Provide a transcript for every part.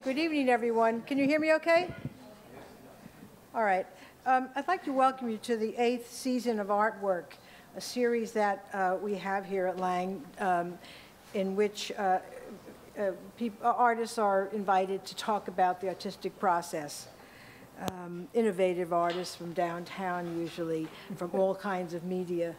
Good evening, everyone. Can you hear me okay? All right. I'd like to welcome you to the 8th season of Artwork, a series that we have here at Lang in which artists are invited to talk about the artistic process. Innovative artists from downtown, usually, from all kinds of media.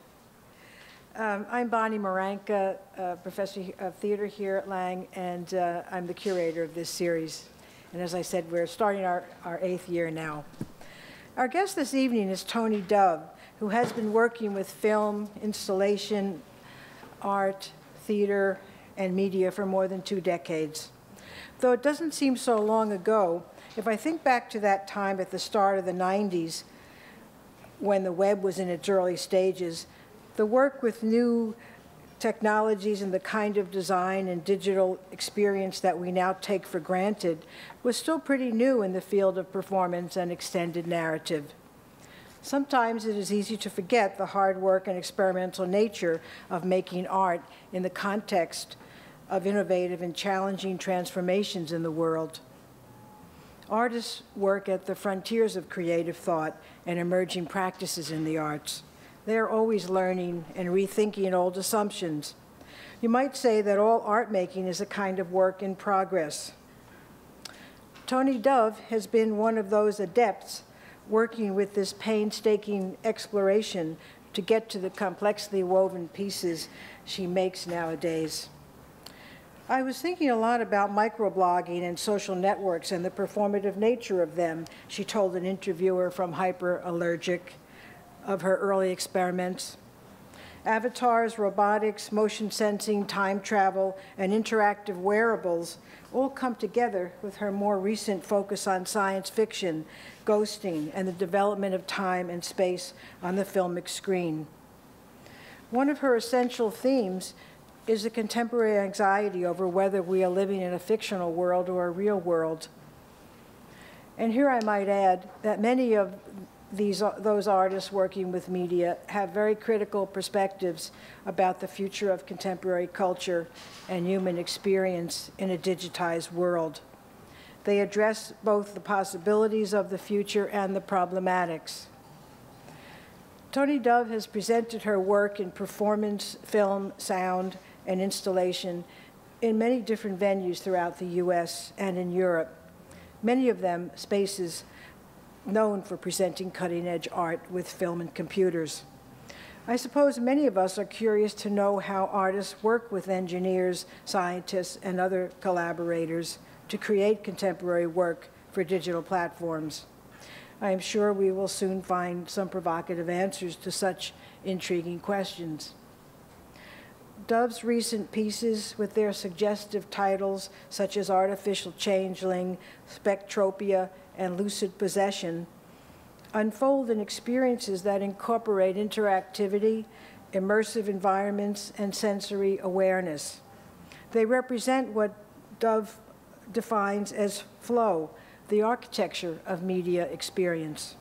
I'm Bonnie Marranca, professor of theater here at Lang, and I'm the curator of this series. And as I said, we're starting our 8th year now. Our guest this evening is Toni Dove, who has been working with film, installation, art, theater, and media for more than 2 decades. Though it doesn't seem so long ago, if I think back to that time at the start of the 90s, when the web was in its early stages, the work with new technologies and the kind of design and digital experience that we now take for granted was still pretty new in the field of performance and extended narrative. Sometimes it is easy to forget the hard work and experimental nature of making art in the context of innovative and challenging transformations in the world. Artists work at the frontiers of creative thought and emerging practices in the arts. They are always learning and rethinking old assumptions. You might say that all art making is a kind of work in progress. Toni Dove has been one of those adepts working with this painstaking exploration to get to the complexly woven pieces she makes nowadays. I was thinking a lot about microblogging and social networks and the performative nature of them, she told an interviewer from Hyperallergic of her early experiments. Avatars, robotics, motion sensing, time travel, and interactive wearables all come together with her more recent focus on science fiction, ghosting, and the development of time and space on the filmic screen. One of her essential themes is the contemporary anxiety over whether we are living in a fictional world or a real world. And here I might add that many of those artists working with media have very critical perspectives about the future of contemporary culture and human experience in a digitized world. They address both the possibilities of the future and the problematics. Toni Dove has presented her work in performance, film, sound, and installation in many different venues throughout the US and in Europe, many of them spaces known for presenting cutting-edge art with film and computers. I suppose many of us are curious to know how artists work with engineers, scientists, and other collaborators to create contemporary work for digital platforms. I am sure we will soon find some provocative answers to such intriguing questions. Dove's recent pieces, with their suggestive titles such as Artificial Changeling, Spectropia, and Lucid Possession, unfold in experiences that incorporate interactivity, immersive environments, and sensory awareness. They represent what Dove defines as flow, the architecture of media experience.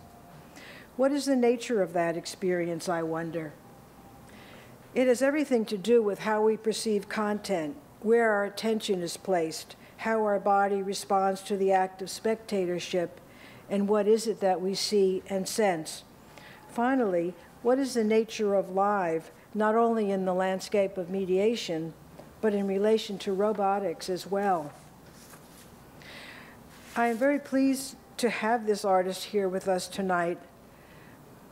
What is the nature of that experience, I wonder? It has everything to do with how we perceive content, where our attention is placed, how our body responds to the act of spectatorship, and what is it that we see and sense. Finally, what is the nature of live, not only in the landscape of mediation, but in relation to robotics as well. I am very pleased to have this artist here with us tonight.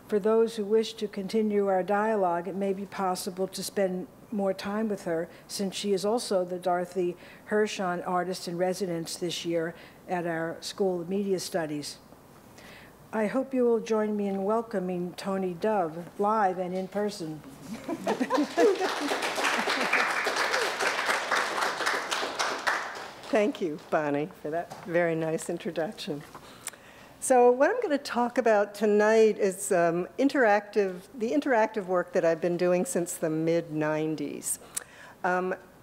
For those who wish to continue our dialogue, it may be possible to spend more time with her, since she is also the Dorothy Hirshon Artist in Residence this year at our School of Media Studies. I hope you will join me in welcoming Toni Dove, live and in person. Thank you, Bonnie, for that very nice introduction. So what I'm going to talk about tonight is the interactive work that I've been doing since the mid-90s.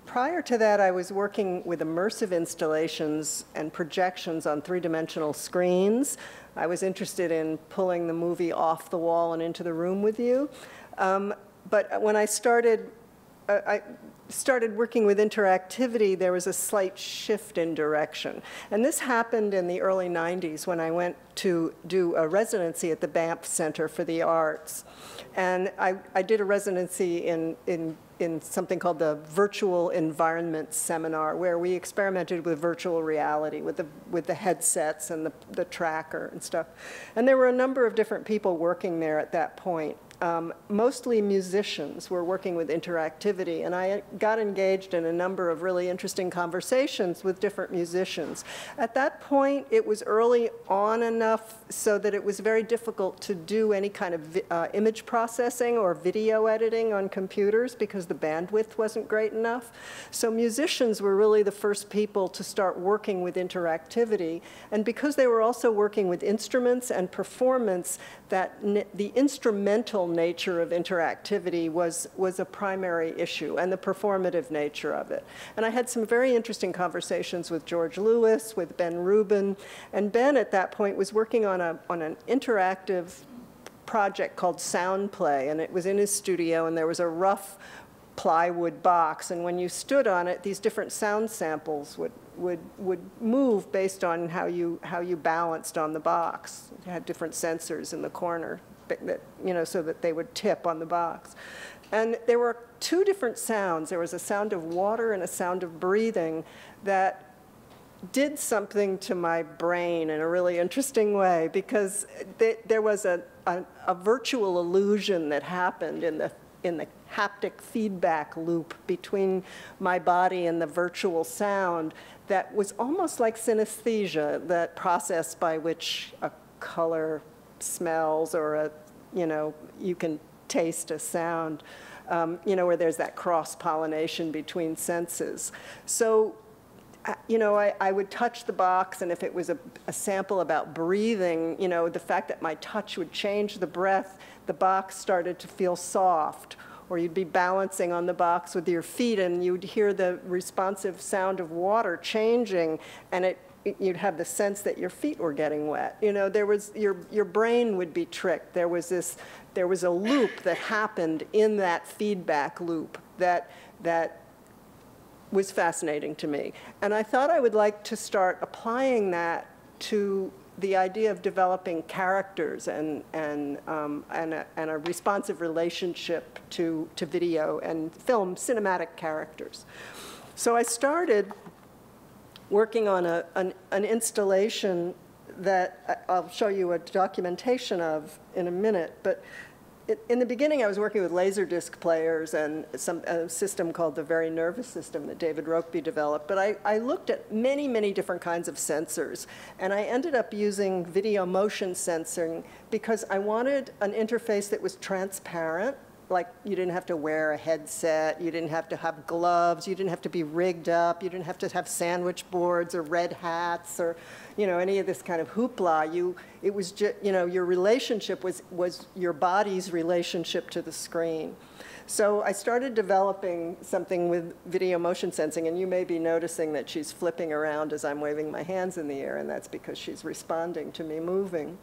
Prior to that, I was working with immersive installations and projections on 3-dimensional screens. I was interested in pulling the movie off the wall and into the room with you. But when I started I started working with interactivity, there was a slight shift in direction. And this happened in the early 90s when I went to do a residency at the Banff Center for the Arts. And I did a residency in something called the Virtual Environment Seminar, where we experimented with virtual reality, with the headsets and the tracker and stuff. And there were a number of different people working there at that point. Mostly musicians were working with interactivity, and I got engaged in a number of really interesting conversations with different musicians. At that point, it was early on enough so that it was very difficult to do any kind of image processing or video editing on computers because the bandwidth wasn't great enough. So musicians were really the first people to start working with interactivity, and because they were also working with instruments and performance, that the instrumental nature of interactivity was a primary issue, and the performative nature of it. And I had some very interesting conversations with George Lewis, with Ben Rubin, and Ben at that point was working on an interactive project called Sound Play, and it was in his studio, and there was a rough plywood box, and when you stood on it, these different sound samples would move based on how you balanced on the box. It had different sensors in the corner that, so that they would tip on the box. And there were two different sounds. There was a sound of water and a sound of breathing that did something to my brain in a really interesting way, because there was a virtual illusion that happened in the haptic feedback loop between my body and the virtual sound that was almost like synesthesia, that process by which a color smells, or you can taste a sound, where there's that cross-pollination between senses. So, I would touch the box, and if it was a sample about breathing, the fact that my touch would change the breath, the box started to feel soft. Or you'd be balancing on the box with your feet, and you'd hear the responsive sound of water changing, and you'd have the sense that your feet were getting wet. There was your brain would be tricked. There was a loop that happened in that feedback loop that was fascinating to me, and I thought I would like to start applying that to the idea of developing characters and a responsive relationship to video and film, cinematic characters. So I started working on an installation that I'll show you a documentation of in a minute, but in the beginning, I was working with Laserdisc players and a system called the Very Nervous System that David Rokeby developed. But I looked at many, many different kinds of sensors. And I ended up using video motion sensing because I wanted an interface that was transparent. Like, you didn't have to wear a headset, you didn't have to have gloves, you didn't have to be rigged up, you didn't have to have sandwich boards or red hats or, any of this kind of hoopla. It was just, your relationship was your body's relationship to the screen. So I started developing something with video motion sensing, and you may be noticing that she's flipping around as I'm waving my hands in the air, and that's because she's responding to me moving.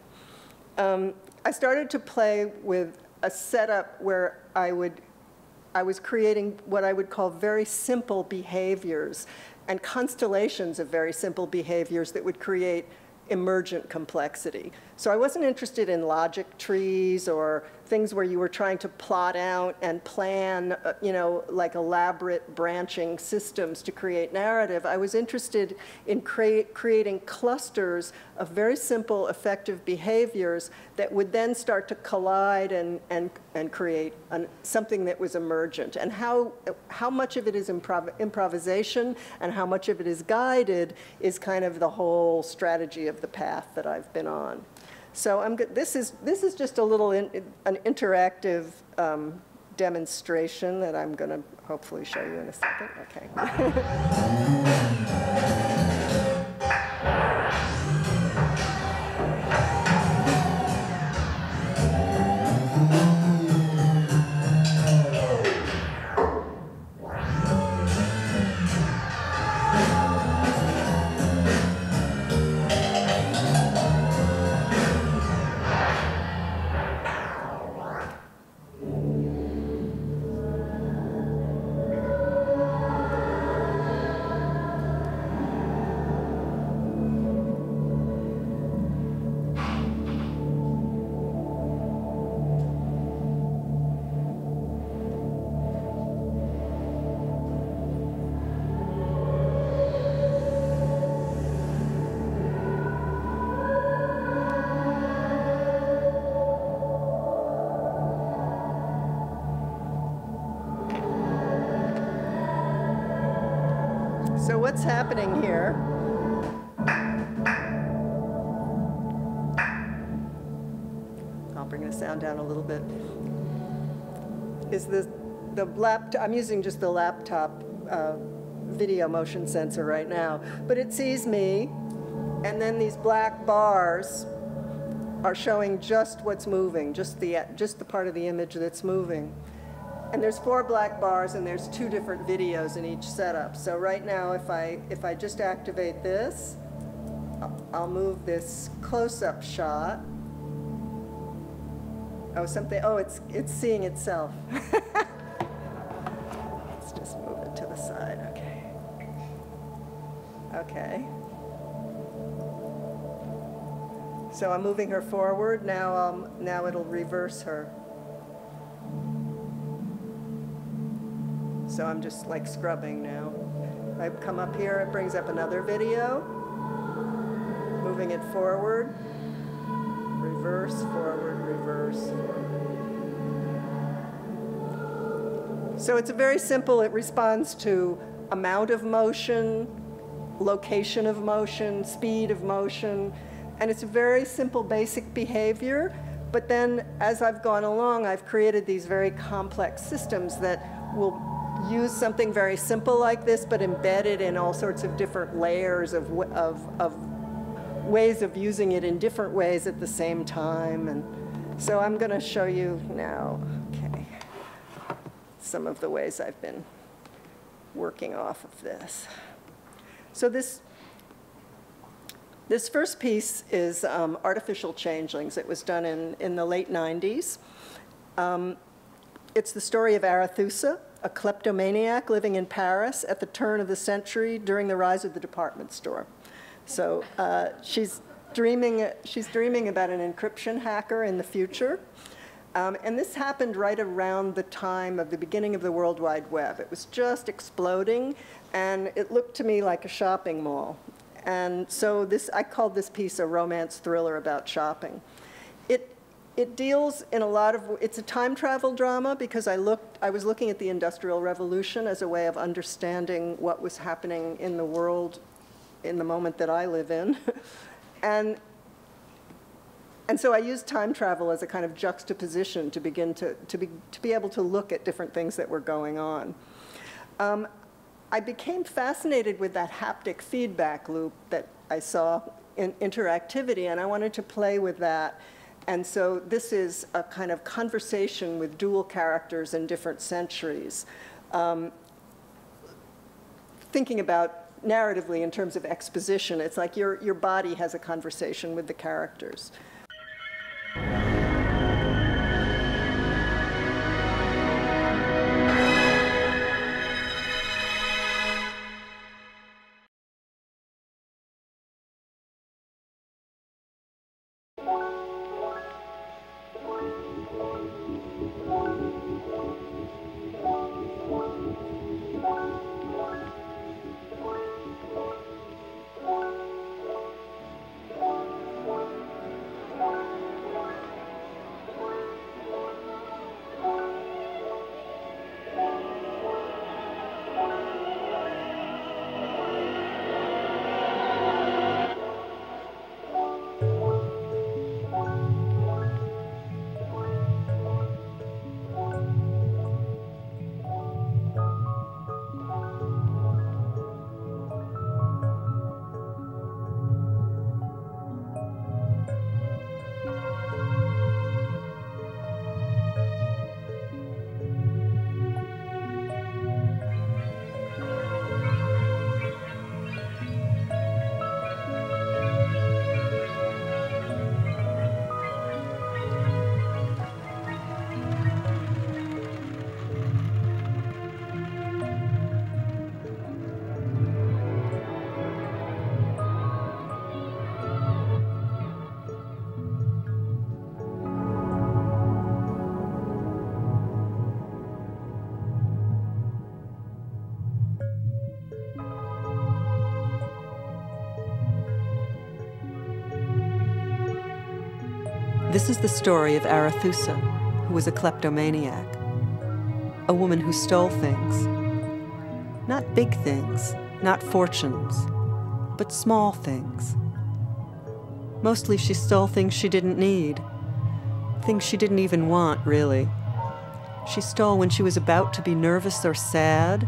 I started to play with a setup where I was creating what I would call very simple behaviors and constellations of very simple behaviors that would create emergent complexity. So I wasn't interested in logic trees or things where you were trying to plot out and plan, like elaborate branching systems to create narrative. I was interested in creating clusters of very simple, effective behaviors that would then start to collide and create something that was emergent. And how much of it is improvisation and how much of it is guided is kind of the whole strategy of the path that I've been on. So this is just a little an interactive demonstration that I'm going to hopefully show you in a second. Okay. what's happening here. I'll bring the sound down a little bit. Is the laptop, I'm using just the laptop video motion sensor right now, but it sees me, and then these black bars are showing just what's moving, just the part of the image that's moving. And there's 4 black bars, and there's 2 different videos in each setup. So right now, if I just activate this, I'll move this close-up shot. Oh, it's seeing itself. Let's just move it to the side, okay. Okay. So I'm moving her forward. Now it'll reverse her. So I'm just like scrubbing now. I come up here, it brings up another video. Moving it forward. Reverse, forward, reverse. So it's very simple. It responds to amount of motion, location of motion, speed of motion, and it's a very simple basic behavior. But then as I've gone along, I've created these very complex systems that will use something very simple like this, but embed it in all sorts of different layers of ways of using it in different ways at the same time. And so I'm going to show you now, okay, some of the ways I've been working off of this. So this first piece is Artificial Changelings. It was done in the late 90s. It's the story of Arethusa, a kleptomaniac living in Paris at the turn of the century during the rise of the department store. So she's dreaming about an encryption hacker in the future. And this happened right around the time of the beginning of the World Wide Web. It was just exploding, and it looked to me like a shopping mall. And so I called this piece a romance thriller about shopping. It deals in a lot of, it's a time travel drama because I was looking at the Industrial Revolution as a way of understanding what was happening in the world in the moment that I live in. And so I used time travel as a kind of juxtaposition to begin to be able to look at different things that were going on. I became fascinated with that haptic feedback loop that I saw in interactivity, and I wanted to play with that. And so this is a kind of conversation with dual characters in different centuries, thinking about narratively in terms of exposition. It's like your body has a conversation with the characters. This is the story of Arethusa, who was a kleptomaniac, a woman who stole things. Not big things, not fortunes, but small things. Mostly she stole things she didn't need, things she didn't even want, really. She stole when she was about to be nervous or sad.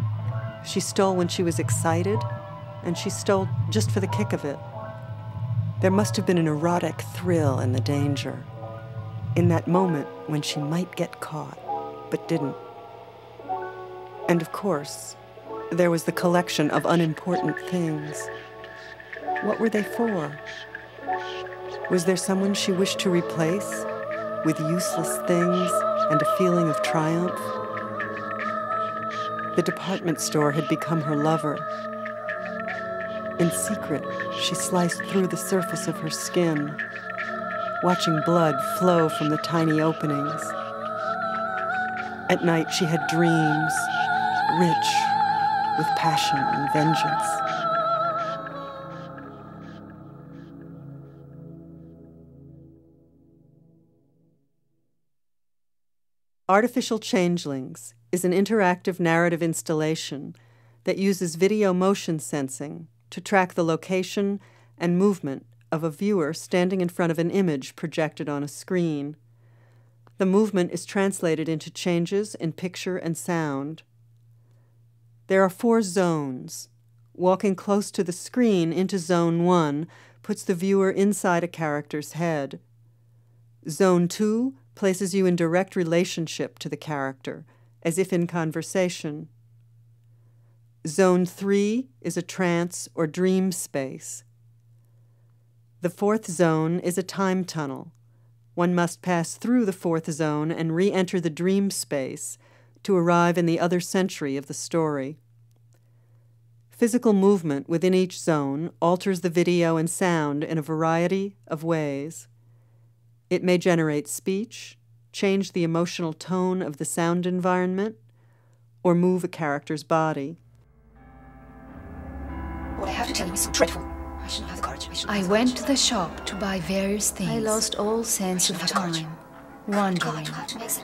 She stole when she was excited, and she stole just for the kick of it. There must have been an erotic thrill in the danger, in that moment when she might get caught, but didn't. And of course, there was the collection of unimportant things. What were they for? Was there someone she wished to replace with useless things and a feeling of triumph? The department store had become her lover. In secret, she sliced through the surface of her skin, watching blood flow from the tiny openings. At night, she had dreams, rich with passion and vengeance. Artificial Changelings is an interactive narrative installation that uses video motion sensing to track the location and movement of a viewer standing in front of an image projected on a screen. The movement is translated into changes in picture and sound. There are 4 zones. Walking close to the screen into Zone 1 puts the viewer inside a character's head. Zone 2 places you in direct relationship to the character, as if in conversation. Zone 3 is a trance or dream space. The 4th zone is a time tunnel. One must pass through the 4th zone and re-enter the dream space to arrive in the other century of the story. Physical movement within each zone alters the video and sound in a variety of ways. It may generate speech, change the emotional tone of the sound environment, or move a character's body. What I have to tell you is so dreadful. I shouldn't have the courage. I went to the shop to buy various things. I lost all sense of time. Wondering.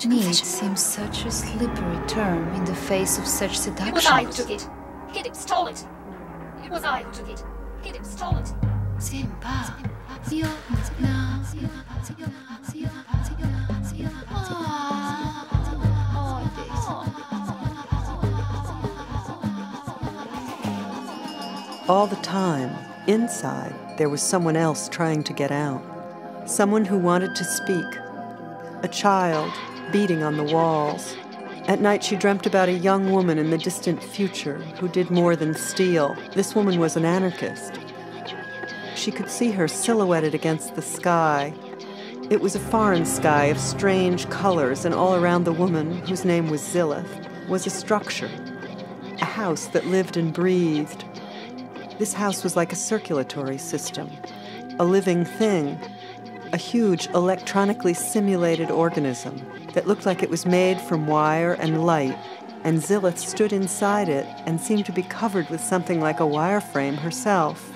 Need seems such a slippery term in the face of such seduction. It was I who took it. Hid stole it. It was I who took it. Hid stole it. Simba. All the time, inside, there was someone else trying to get out. Someone who wanted to speak. A child beating on the walls. At night, she dreamt about a young woman in the distant future who did more than steal. This woman was an anarchist. She could see her silhouetted against the sky. It was a foreign sky of strange colors, and all around the woman, whose name was Zillith, was a structure, a house that lived and breathed. This house was like a circulatory system, a living thing, a huge electronically simulated organism that looked like it was made from wire and light, and Zillith stood inside it and seemed to be covered with something like a wireframe herself.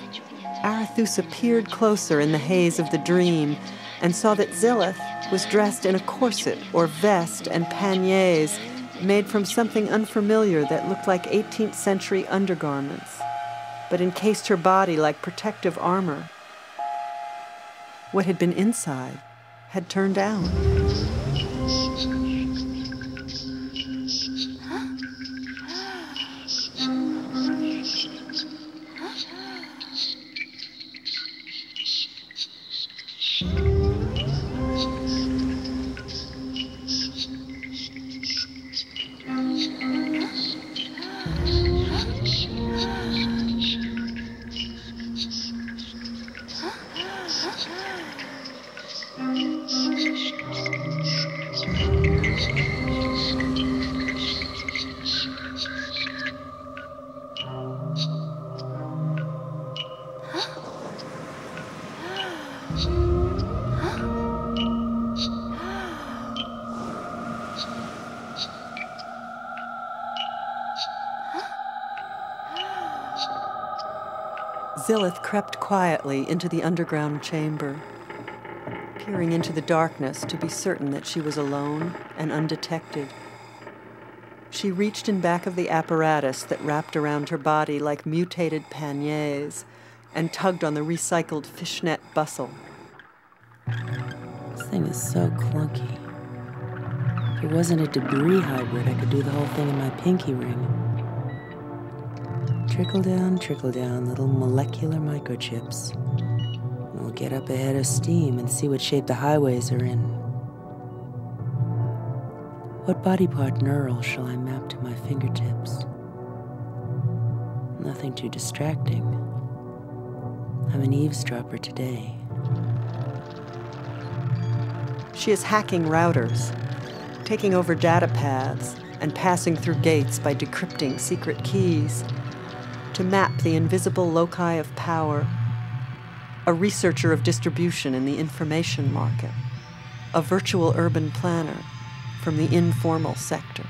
Arethusa peered closer in the haze of the dream and saw that Zillith was dressed in a corset or vest and panniers made from something unfamiliar that looked like 18th century undergarments, but encased her body like protective armor. What had been inside had turned out. Zillith crept quietly into the underground chamber, peering into the darkness to be certain that she was alone and undetected. She reached in back of the apparatus that wrapped around her body like mutated panniers and tugged on the recycled fishnet bustle. This thing is so clunky. If it wasn't a debris hybrid, I could do the whole thing in my pinky ring. Trickle down, little molecular microchips. And we'll get up ahead of steam and see what shape the highways are in. What body part neural shall I map to my fingertips? Nothing too distracting. I'm an eavesdropper today. She is hacking routers, taking over data paths, and passing through gates by decrypting secret keys to map the invisible loci of power. A researcher of distribution in the information market, a virtual urban planner from the informal sector.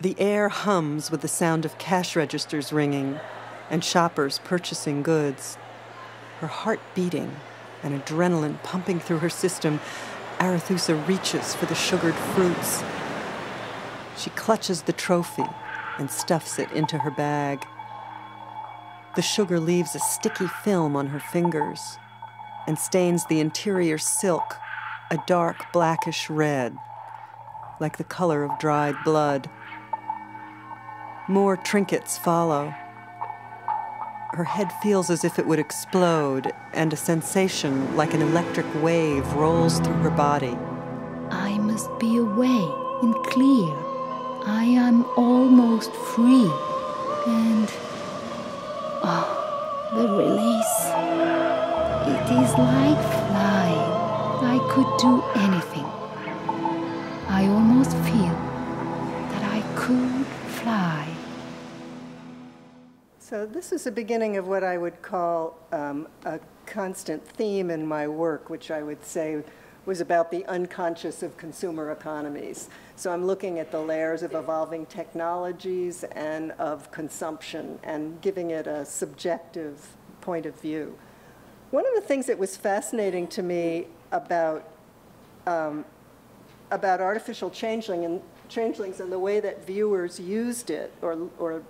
The air hums with the sound of cash registers ringing and shoppers purchasing goods. Her heart beating and adrenaline pumping through her system, Arethusa reaches for the sugared fruits. She clutches the trophy and stuffs it into her bag. The sugar leaves a sticky film on her fingers and stains the interior silk a dark blackish red, like the color of dried blood. More trinkets follow. Her head feels as if it would explode, and a sensation like an electric wave rolls through her body. I must be away and clear. I am almost free. And, the release. It is like flying. I could do anything. I almost feel that I could fly. So this is the beginning of what I would call a constant theme in my work, which I would say was about the unconscious of consumer economies. So I'm looking at the layers of evolving technologies and of consumption and giving it a subjective point of view. One of the things that was fascinating to me about artificial changelings and the way that viewers used it or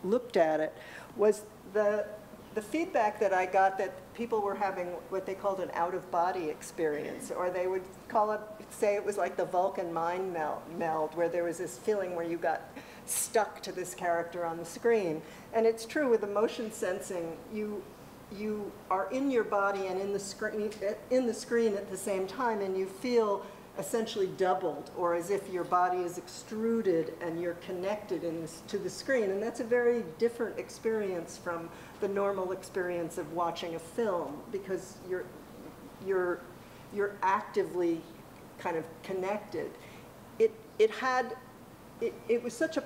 looked at it was the feedback that I got that people were having what they called an out-of-body experience, or they would say it was like the Vulcan mind meld, where there was this feeling where you got stuck to this character on the screen. And it's true with the motion sensing, you are in your body and in the screen at the same time, and you feel essentially doubled, or as if your body is extruded and you're connected to the screen. And that's a very different experience from the normal experience of watching a film, because you're actively kind of connected. It was such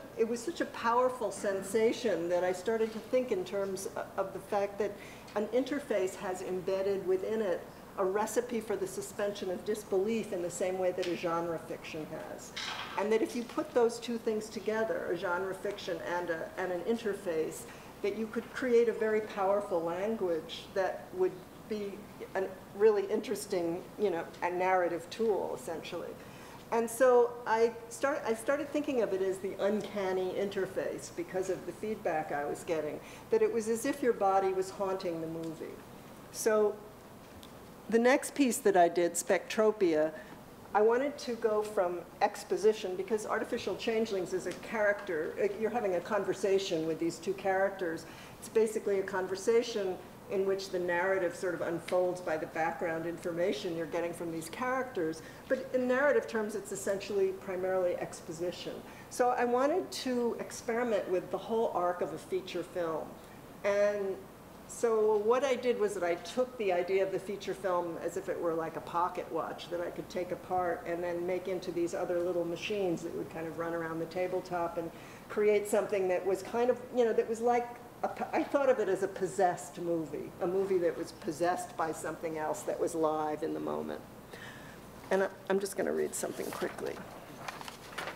a powerful sensation that I started to think in terms of the fact that an interface has embedded within it a recipe for the suspension of disbelief in the same way that a genre fiction has. And that if you put those two things together, a genre fiction and an interface, that you could create a very powerful language that would be a really interesting, a narrative tool, essentially. And so I started thinking of it as the uncanny interface because of the feedback I was getting, that it was as if your body was haunting the movie. So the next piece that I did, Spectropia, I wanted to go from exposition, because artificial changelings is a character. You're having a conversation with these two characters. It's basically a conversation in which the narrative sort of unfolds by the background information you're getting from these characters. But in narrative terms, it's essentially primarily exposition. So I wanted to experiment with the whole arc of a feature film. And so what I did was that I took the idea of the feature film as if it were like a pocket watch that I could take apart and then make into these other little machines that would kind of run around the tabletop and create something that was kind of, that was like, I thought of it as a possessed movie, a movie that was possessed by something else that was live in the moment. And I'm just going to read something quickly.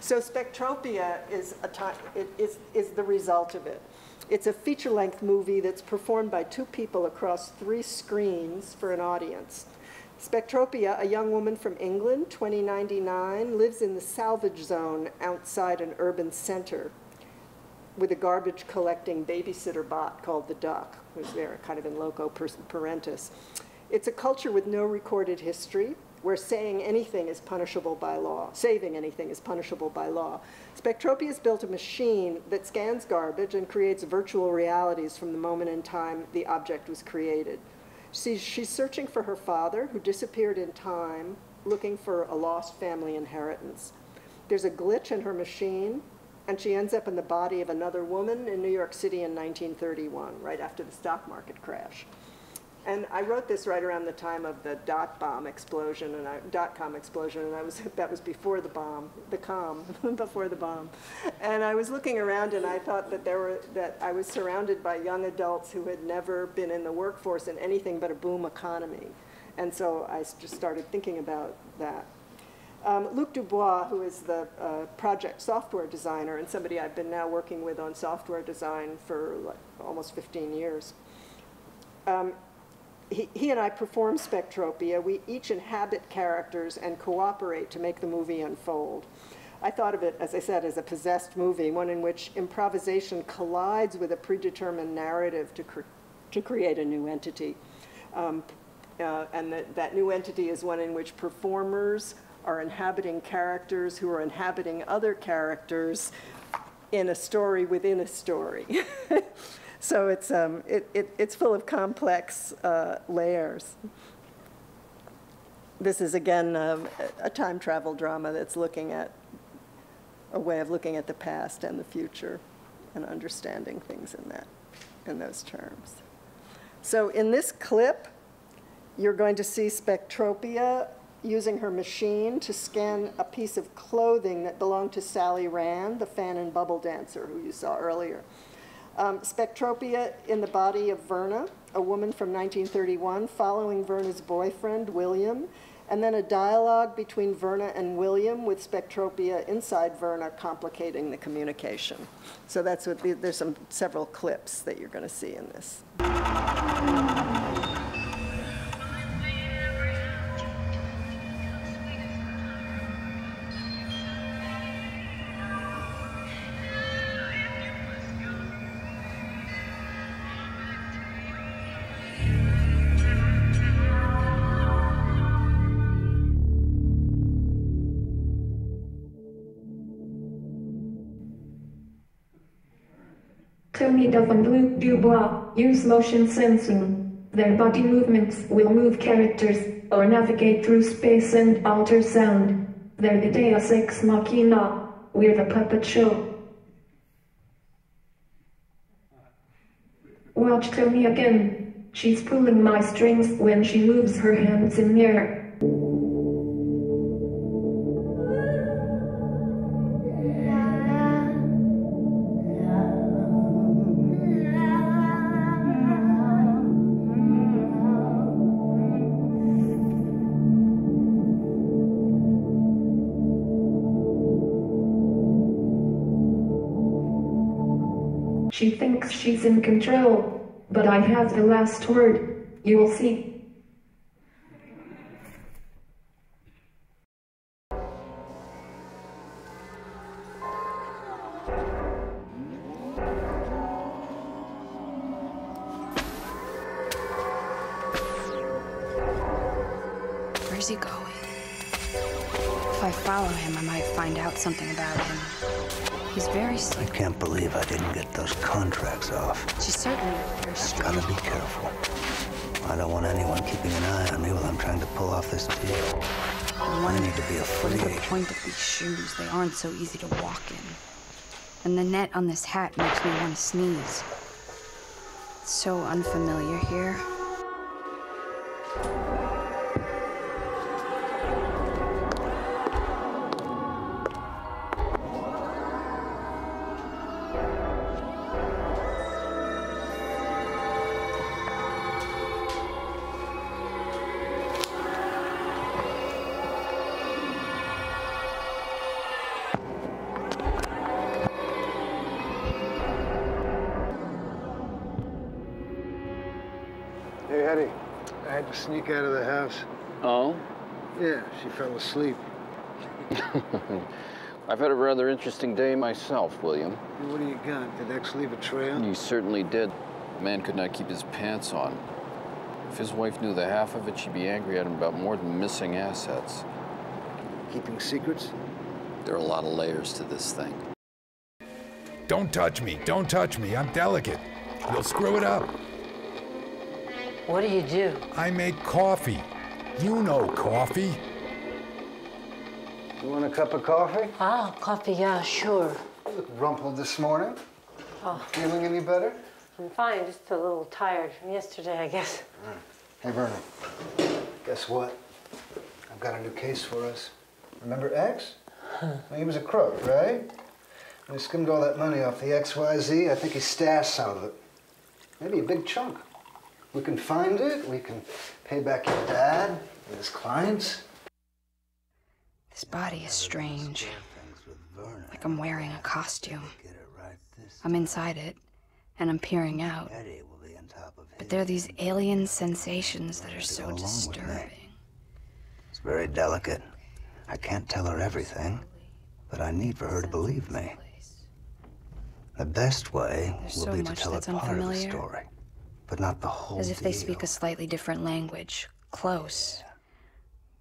So Spectropia is the result of it. It's a feature-length movie that's performed by two people across 3 screens for an audience. Spectropia, a young woman from England, 2099, lives in the salvage zone outside an urban center with a garbage-collecting babysitter bot called the Duck, who's there kind of in loco parentis. It's a culture with no recorded history, where saying anything is punishable by law, saving anything is punishable by law. Spectropia has built a machine that scans garbage and creates virtual realities from the moment in time the object was created. She's searching for her father, who disappeared in time, looking for a lost family inheritance. There's a glitch in her machine, and she ends up in the body of another woman in New York City in 1931, right after the stock market crash. And I wrote this right around the time of the dot-com explosion, and that was before the bomb, before the bomb. And I was looking around, and I thought that I was surrounded by young adults who had never been in the workforce in anything but a boom economy. And so I just started thinking about that. Luc Dubois, who is the project software designer and somebody I've been now working with on software design for like almost 15 years, he and I perform Spectropia. We each inhabit characters and cooperate to make the movie unfold. I thought of it, as I said, as a possessed movie, one in which improvisation collides with a predetermined narrative to create a new entity. And that new entity is one in which performers are inhabiting characters who are inhabiting other characters in a story within a story. So it's full of complex layers. This is, again, a time travel drama that's looking at a way of looking at the past and the future and understanding things in those terms. So in this clip, you're going to see Spectropia using her machine to scan a piece of clothing that belonged to Sally Rand, the fan and bubble dancer who you saw earlier. Spectropia in the body of Verna, a woman from 1931, following Verna's boyfriend, William, and then a dialogue between Verna and William with Spectropia inside Verna complicating the communication. So that's what there's several clips that you're going to see in this. Toni and Luc Dubois use motion sensing. Their body movements will move characters, or navigate through space and alter sound. They're the Deus Ex Machina. We're the puppet show. Watch Toni again. She's pulling my strings when she moves her hands in air. She thinks she's in control, but I have the last word. You will see. Where's he going? If I follow him, I might find out something about him. He's very slick. I can't believe I didn't get those contracts off. She's certainly very strange. Gotta be careful. I don't want anyone keeping an eye on me while I'm trying to pull off this deal. I need to be a free agent. The point of these shoes, they aren't so easy to walk in. And the net on this hat makes me want to sneeze. It's so unfamiliar here. Sneak out of the house. Oh? Yeah, she fell asleep. I've had a rather interesting day myself, William. What do you got? Did X leave a trail? He certainly did. The man could not keep his pants on. If his wife knew the half of it, she'd be angry at him about more than missing assets. Keeping secrets? There are a lot of layers to this thing. Don't touch me. Don't touch me. I'm delicate. You'll screw it up. What do you do? I make coffee. You know coffee. You want a cup of coffee? Ah, coffee, yeah, sure. You look rumpled this morning. Oh. Feeling any better? I'm fine, just a little tired from yesterday, I guess. Hey, Vernon. Guess what? I've got a new case for us. Remember X? Well, he was a crook, right? When he skimmed all that money off the XYZ, I think he stashed some of it. Maybe a big chunk. We can find it, we can pay back your dad and his clients. This body is strange. Like I'm wearing a costume. I'm inside it, and I'm peering out. But there are these alien sensations that are so disturbing. It's very delicate. I can't tell her everything, but I need for her to believe me. The best way will be to tell her part of the story, but not the whole As if they speak a slightly different language, close,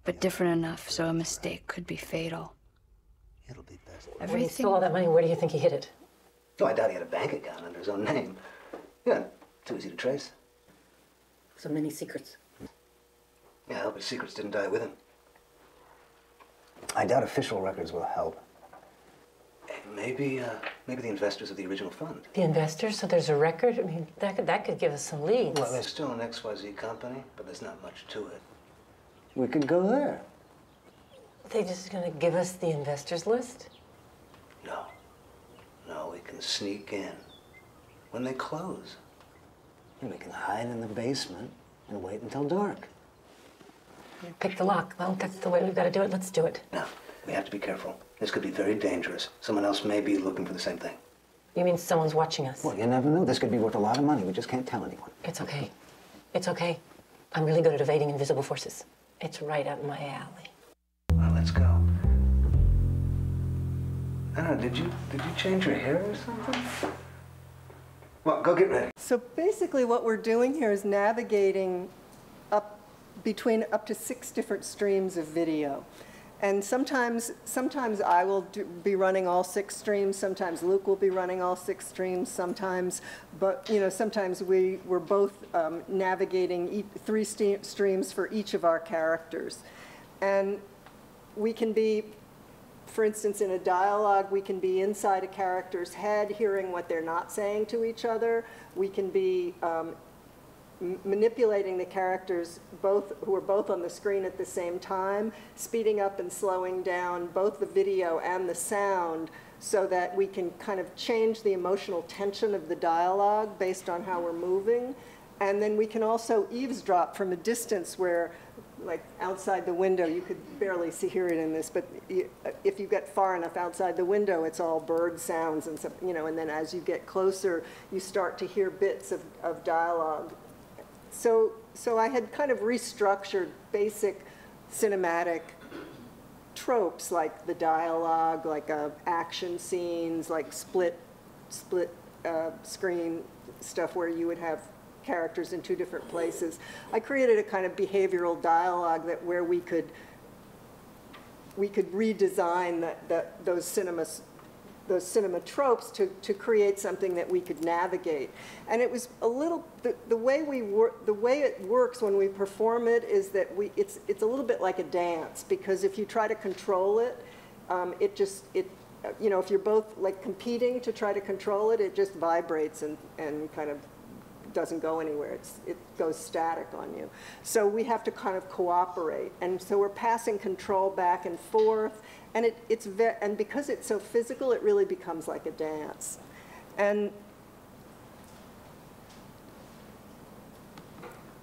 but different enough so a mistake could be fatal. When he stole all that money, where do you think he hid it? No, I doubt he had a bank account under his own name. Yeah, too easy to trace. So many secrets. Yeah, I hope his secrets didn't die with him. I doubt official records will help. Maybe the investors of the original fund. The investors? So there's a record? I mean, that could give us some leads. Well, there's still an XYZ company, but there's not much to it. We could go there. Are they just going to give us the investors list? No. No, we can sneak in when they close. And we can hide in the basement and wait until dark. Pick the lock. Well, that's the way we've got to do it. Let's do it. Now, we have to be careful. This could be very dangerous. Someone else may be looking for the same thing. You mean someone's watching us? Well, you never know. This could be worth a lot of money. We just can't tell anyone. It's okay. It's okay. I'm really good at evading invisible forces. It's right up my alley. Well, let's go. Anna, did you change your hair or something? Well, go get ready. So basically what we're doing here is navigating between up to 6 different streams of video. And sometimes I will be running all 6 streams, sometimes Luke will be running all 6 streams, sometimes we're both navigating 3 streams for each of our characters. And we can be, for instance, in a dialogue, we can be inside a character's head, hearing what they're not saying to each other. We can be manipulating the characters who are both on the screen at the same time, speeding up and slowing down both the video and the sound so that we can kind of change the emotional tension of the dialogue based on how we're moving. And then we can also eavesdrop from a distance where, like outside the window, you could barely hear it in this, but if you get far enough outside the window, it's all bird sounds and stuff, and then as you get closer, you start to hear bits of dialogue. So I had kind of restructured basic cinematic tropes like the dialogue, like action scenes, like split screen stuff where you would have characters in 2 different places. I created a kind of behavioral dialogue where we could redesign those cinema tropes to create something that we could navigate. And it was a little, the way it works when we perform it is that it's a little bit like a dance, because if you try to control it, if you're both like competing to try to control it, it just vibrates and kind of doesn't go anywhere. It goes static on you. So we have to kind of cooperate. And so we're passing control back and forth. And and because it's so physical, it really becomes like a dance. And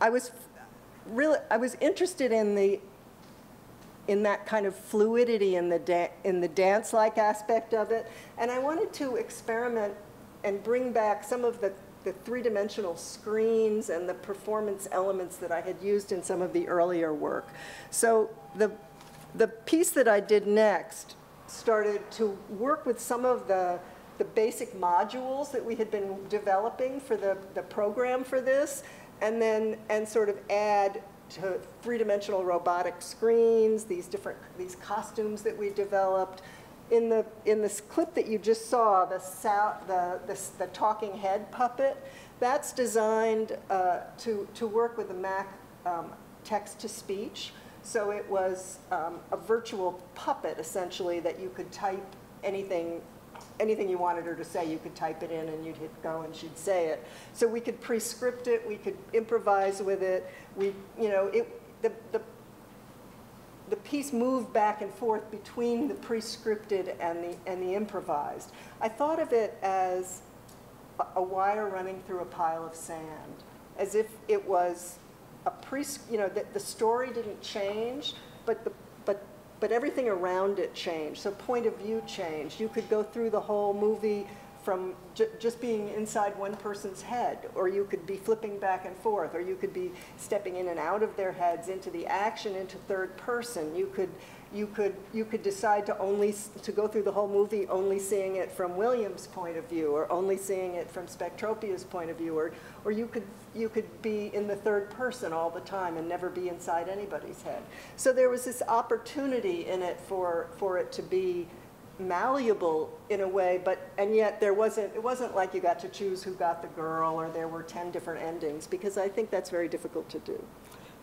I was interested in that kind of fluidity in the dance-like aspect of it. And I wanted to experiment and bring back some of the three-dimensional screens and the performance elements that I had used in some of the earlier work. So the piece that I did next started to work with some of the basic modules that we had been developing for the program for this, and sort of add to three-dimensional robotic screens, these costumes that we developed. In this clip that you just saw, the talking head puppet, that's designed to work with the Mac text-to-speech. So it was a virtual puppet, essentially, that you could type anything you wanted her to say. You could type it in, and you'd hit go, and she'd say it. So we could pre-script it. We could improvise with it. The piece moved back and forth between the pre-scripted and the improvised. I thought of it as a wire running through a pile of sand, as if it was the story didn't change, but everything around it changed. So point of view changed. You could go through the whole movie from just being inside one person's head, or you could be flipping back and forth, or you could be stepping in and out of their heads into the action, into third person. You could decide to go through the whole movie only seeing it from William's point of view, or only seeing it from Spectropia's point of view, or you could be in the third person all the time and never be inside anybody's head. So there was this opportunity in it for it to be malleable in a way, and yet it wasn't like you got to choose who got the girl, or there were 10 different endings, because I think that's very difficult to do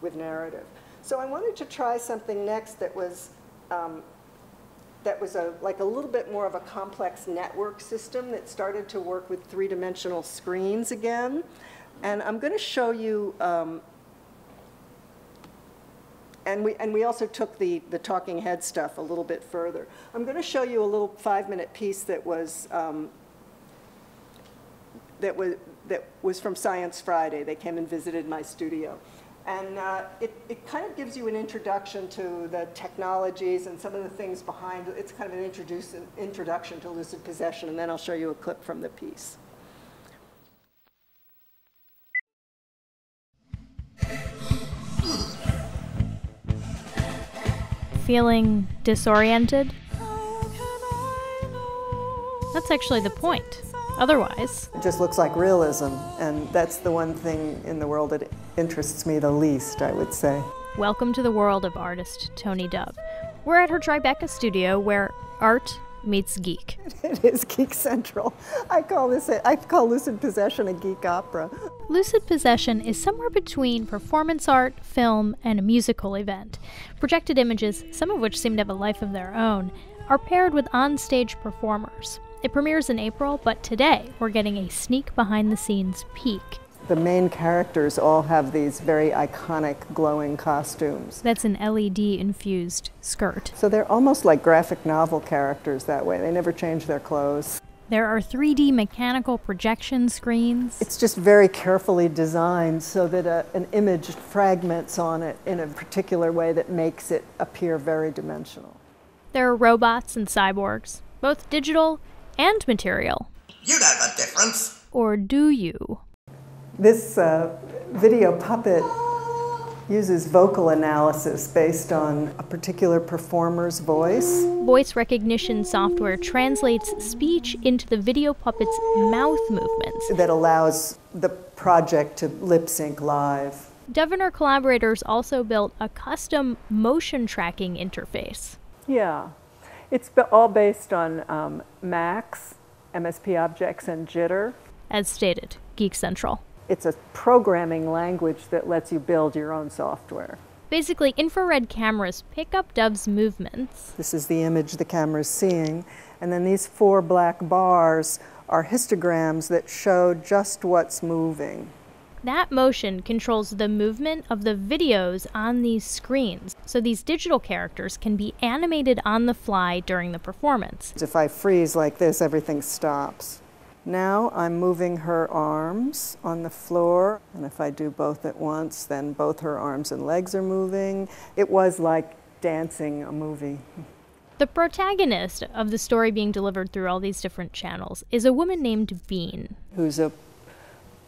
with narrative. So I wanted to try something next that was like a little bit more of a complex network system that started to work with three-dimensional screens again. And I'm going to show you, and we also took the talking head stuff a little bit further. I'm going to show you a little 5-minute piece that was from Science Friday. They came and visited my studio. And it kind of gives you an introduction to the technologies and some of the things behind it. It's kind of an introduction to lucid possession, and then I'll show you a clip from the piece. Feeling disoriented? That's actually the point. Otherwise, it just looks like realism, and that's the one thing in the world that interests me the least, I would say. Welcome to the world of artist Toni Dove. We're at her Tribeca studio where art meets geek. It is geek central. I call lucid possession a geek opera. Lucid possession is somewhere between performance art, film, and a musical event. Projected images, some of which seem to have a life of their own, are paired with on-stage performers. It premieres in April, but today we're getting a sneak behind-the-scenes peek. The main characters all have these very iconic glowing costumes. That's an LED-infused skirt. So they're almost like graphic novel characters that way. They never change their clothes. There are 3D mechanical projection screens. It's just very carefully designed so that an image fragments on it in a particular way that makes it appear very dimensional. There are robots and cyborgs, both digital and material. You know the difference. Or do you? This video puppet uses vocal analysis based on a particular performer's voice. Voice recognition software translates speech into the video puppet's mouth movements. That allows the project to lip sync live. Dove and her collaborators also built a custom motion tracking interface. Yeah, it's all based on Max, MSP objects, and jitter. As stated, Geek Central. It's a programming language that lets you build your own software. Basically, infrared cameras pick up Dove's movements. This is the image the camera's seeing, and then these 4 black bars are histograms that show just what's moving. That motion controls the movement of the videos on these screens, so these digital characters can be animated on the fly during the performance. If I freeze like this, everything stops. Now I'm moving her arms on the floor, and if I do both at once, then both her arms and legs are moving. It was like dancing a movie. The protagonist of the story being delivered through all these different channels is a woman named Bean. Who's a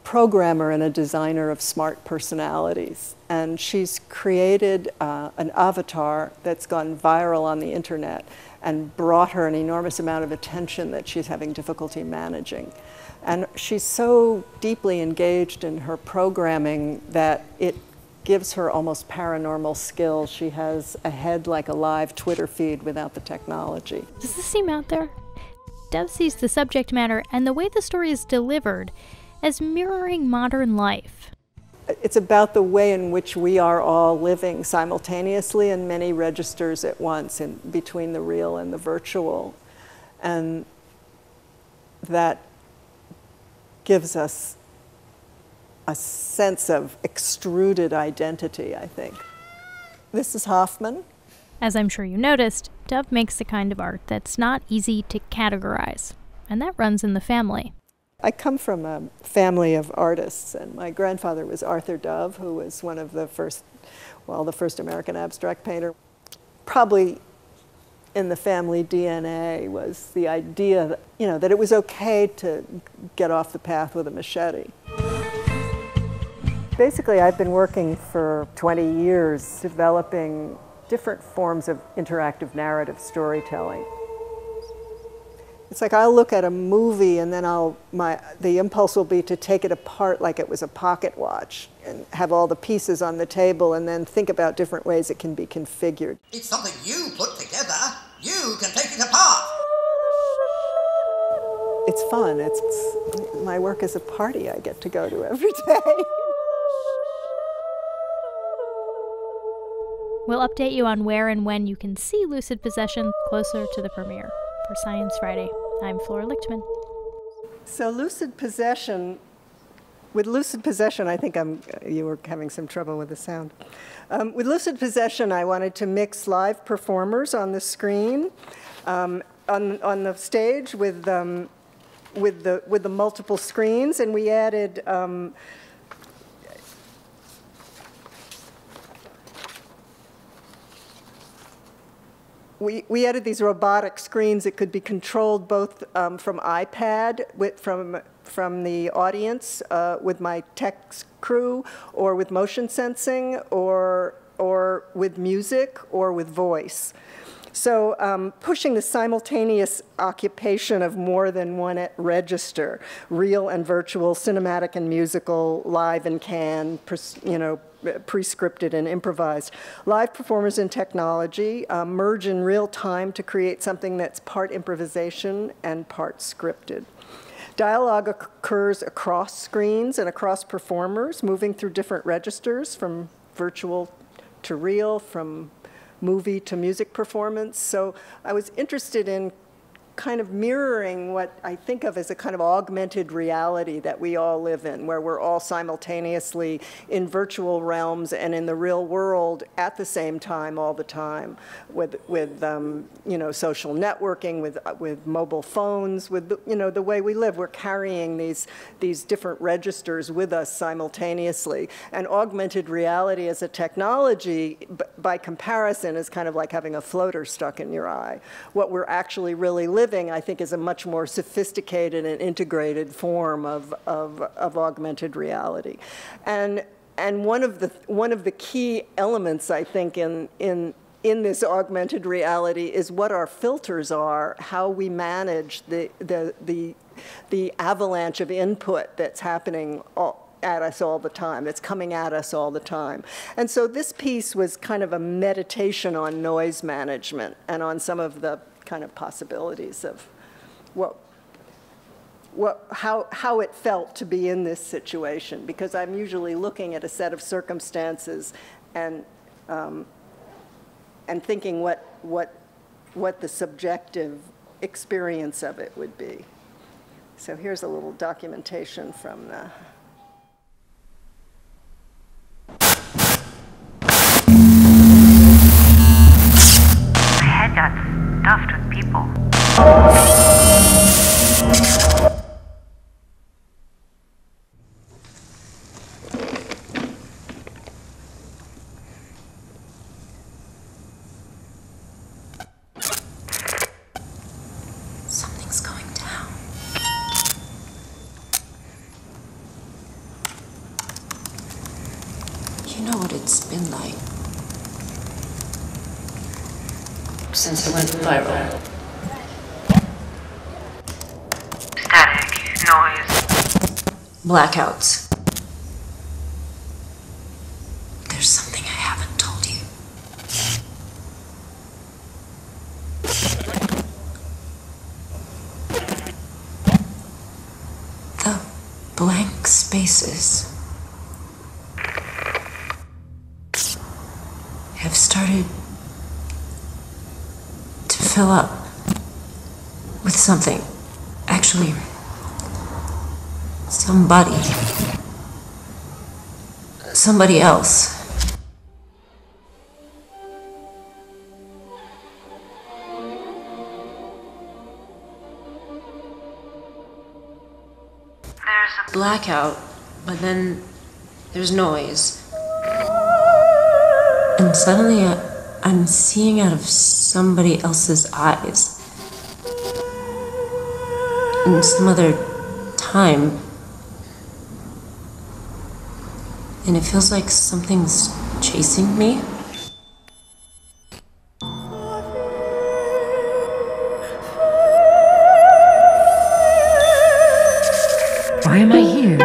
programmer and a designer of smart personalities. And she's created an avatar that's gone viral on the internet and brought her an enormous amount of attention that she's having difficulty managing. And she's so deeply engaged in her programming that it gives her almost paranormal skills. She has a head like a live Twitter feed without the technology. Does this seem out there? Dove sees the subject matter and the way the story is delivered as mirroring modern life. It's about the way in which we are all living simultaneously in many registers at once, in between the real and the virtual. And that gives us a sense of extruded identity, I think. This is Hoffman. As I'm sure you noticed, Dove makes the kind of art that's not easy to categorize, and that runs in the family. I come from a family of artists, and my grandfather was Arthur Dove, who was one of the first American abstract painter. Probably in the family DNA was the idea that, that it was okay to get off the path with a machete. Basically, I've been working for 20 years developing different forms of interactive narrative storytelling. It's like I'll look at a movie and then the impulse will be to take it apart like it was a pocket watch and have all the pieces on the table and then think about different ways it can be configured. It's something you put together. You can take it apart. It's fun. My work is a party I get to go to every day. We'll update you on where and when you can see Lucid Possession closer to the premiere. For Science Friday, I'm Flora Lichtman. So Lucid Possession, with Lucid Possession, I think you were having some trouble with the sound. With Lucid Possession, I wanted to mix live performers on the screen, on the stage with the multiple screens, and we added We added these robotic screens that could be controlled both from iPad, from the audience with my tech crew, or with motion sensing, or with music, or with voice. So pushing the simultaneous occupation of more than one register, real and virtual, cinematic and musical, live and canned, pre-scripted and improvised. Live performers and technology merge in real time to create something that's part improvisation and part scripted. Dialogue occurs across screens and across performers, moving through different registers from virtual to real, from movie to music performance. So I was interested in kind of mirroring what I think of as a kind of augmented reality that we all live in, where we're all simultaneously in virtual realms and in the real world at the same time, all the time, with social networking, with mobile phones, with the way we live. We're carrying these different registers with us simultaneously. And augmented reality as a technology, by comparison, is kind of like having a floater stuck in your eye. What we're actually really living, I think, is a much more sophisticated and integrated form of augmented reality. And one of the key elements, I think, in this augmented reality is what our filters are, how we manage the avalanche of input that's happening at us all the time, that's coming at us all the time. And so this piece was kind of a meditation on noise management and on some of the kind of possibilities of how it felt to be in this situation, because I'm usually looking at a set of circumstances and thinking what the subjective experience of it would be. So here's a little documentation from the My head got stuffed with people. Something's going down. you know what it's been like? Since it went viral. Static, noise. Blackouts. There's something I haven't told you. The blank spaces have started to fill up with something. Actually, somebody else. There's a blackout, but then there's noise. And suddenly I'm seeing out of somebody else's eyes. In some other time. And it feels like something's chasing me. Why am I here?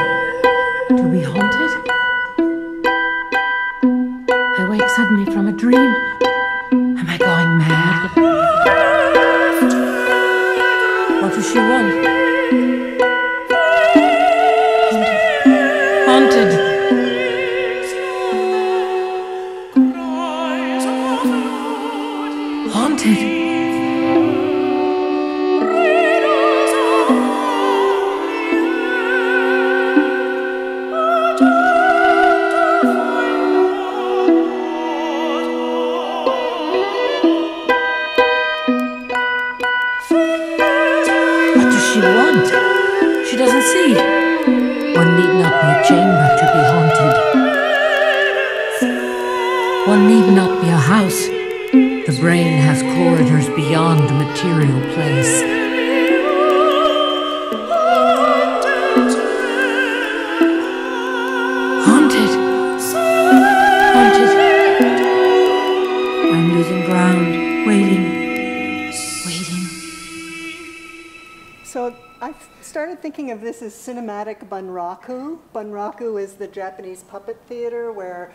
To be haunted? I wake suddenly from a dream. Am I going mad? What does she want? Haunted. Haunted. What does she want? She doesn't see. One need not be a chamber to be haunted. One need not be a house. The brain has corridors beyond material place. Haunted. Haunted. I'm losing ground, waiting. So I started thinking of this as cinematic bunraku. Bunraku is the Japanese puppet theater where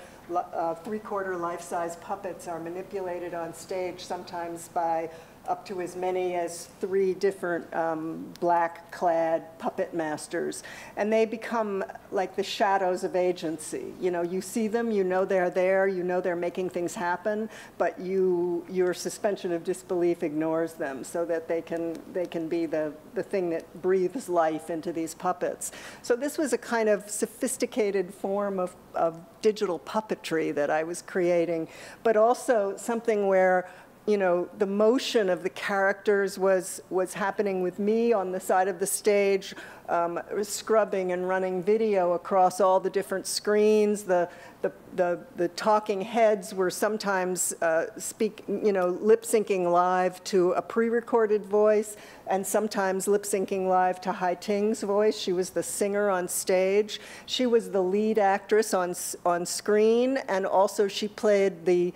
three-quarter life-size puppets are manipulated on stage, sometimes by up to as many as 3 different black-clad puppet masters. And they become like the shadows of agency. You know, you see them, you know they're there, you know they're making things happen, but your suspension of disbelief ignores them so that they can be the thing that breathes life into these puppets. So this was a kind of sophisticated form of digital puppetry that I was creating, but also something where, you know, the motion of the characters was happening with me on the side of the stage, scrubbing and running video across all the different screens. The talking heads were sometimes lip-syncing live to a pre-recorded voice, and sometimes lip-syncing live to Hai Ting's voice. She was the singer on stage. She was the lead actress on screen, and also she played the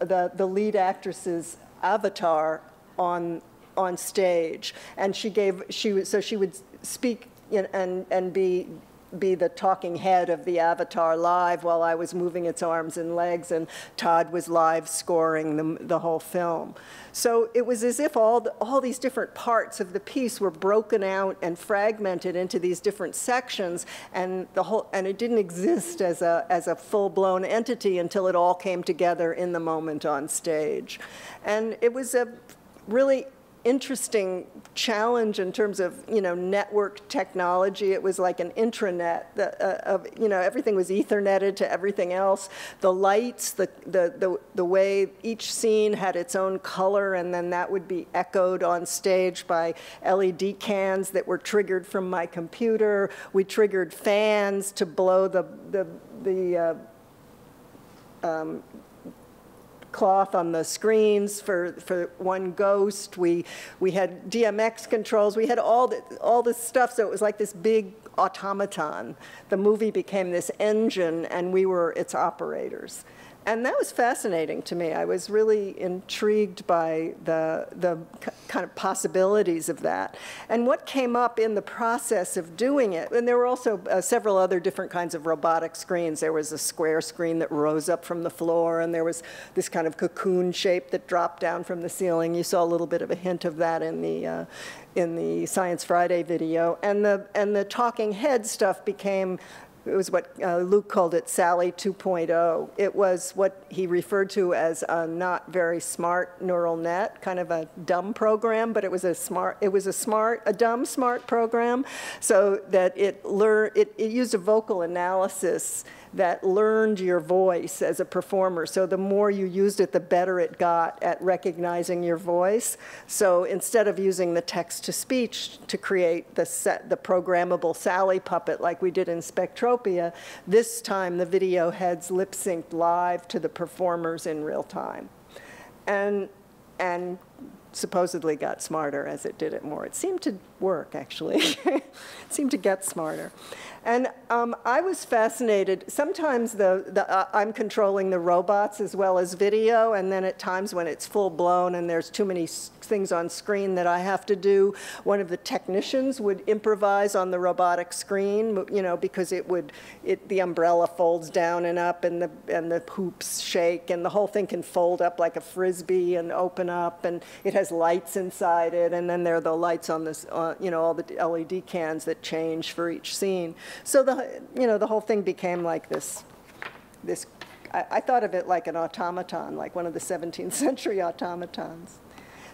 lead actress's avatar on stage, and she would speak and be the talking head of the avatar live while I was moving its arms and legs, and Todd was live scoring the whole film. So it was as if all these different parts of the piece were broken out and fragmented into these different sections, and it didn't exist as a full-blown entity until it all came together in the moment on stage. And it was a really interesting challenge in terms of, you know, network technology. It was like an intranet. Everything was Etherneted to everything else. The lights, the way each scene had its own color, and then that would be echoed on stage by LED cans that were triggered from my computer. We triggered fans to blow the cloth on the screens for one ghost. We had DMX controls. We had all this stuff, so it was like this big automaton. The movie became this engine, and we were its operators. And that was fascinating to me. I was really intrigued by the kind of possibilities of that. And what came up in the process of doing it, and there were also several other different kinds of robotic screens. There was a square screen that rose up from the floor, and there was this kind of cocoon shape that dropped down from the ceiling. You saw a little bit of a hint of that in the Science Friday video. And the talking head stuff became, it was what Luke called it Sally 2.0. It was what he referred to as a not very smart neural net, kind of a dumb program, but it was a dumb smart program, so that it used a vocal analysis that learned your voice as a performer. So the more you used it, the better it got at recognizing your voice. So instead of using the text-to-speech to create the programmable Sally puppet like we did in Spectropia, this time the video heads lip-synced live to the performers in real time. And supposedly got smarter as it did it more. It seemed to work, actually. It seemed to get smarter. And I was fascinated. Sometimes I'm controlling the robots as well as video, and then at times when it's full-blown and there's too many things on screen that I have to do, one of the technicians would improvise on the robotic screen, you know, because the umbrella folds down and up, and the hoops shake, and the whole thing can fold up like a Frisbee and open up, and it has lights inside it, and then there are the lights on this, you know, all the LED cans that change for each scene. So the whole thing became like this. I thought of it like an automaton, like one of the 17th century automatons.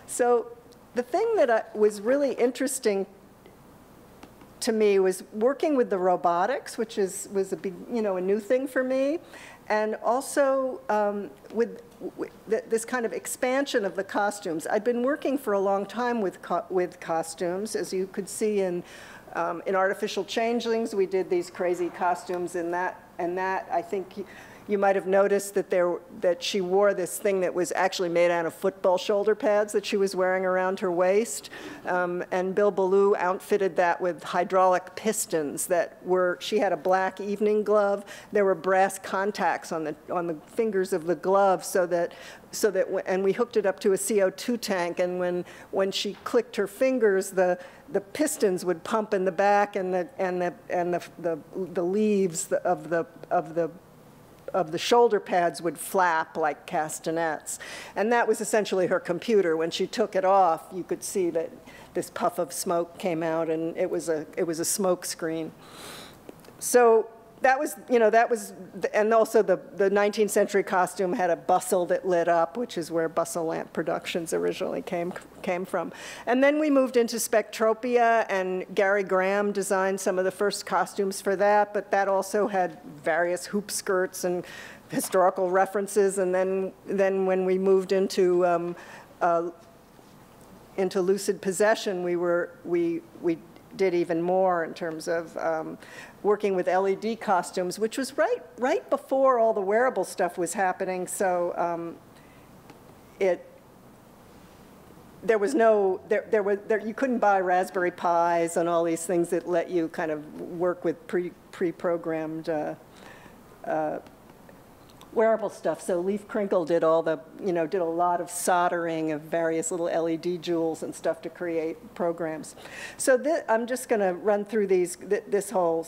So the thing that was really interesting to me was working with the robotics, which was a big, you know, a new thing for me, and also with this kind of expansion of the costumes. I'd been working for a long time with costumes, as you could see in Artificial Changelings. We did these crazy costumes in that, I think you might have noticed that she wore this thing that was actually made out of football shoulder pads that she was wearing around her waist. And Bill Ballou outfitted that with hydraulic pistons she had a black evening glove. There were brass contacts on the fingers of the glove and we hooked it up to a CO2 tank, and when she clicked her fingers, the pistons would pump in the back, and the leaves of the shoulder pads would flap like castanets. And that was essentially her computer. When she took it off, you could see that this puff of smoke came out, and it was a smoke screen. So that was, and also the 19th century costume had a bustle that lit up, which is where Bustle Lamp Productions originally came from. And then we moved into Spectropia, and Gary Graham designed some of the first costumes for that, but that also had various hoop skirts and historical references. And then when we moved into Lucid Possession, we did even more in terms of working with LED costumes, which was right before all the wearable stuff was happening. So you couldn't buy Raspberry Pis and all these things that let you kind of work with pre-programmed wearable stuff. So Leaf Crinkle did did a lot of soldering of various little LED jewels and stuff to create programs. So I'm just going to run through this whole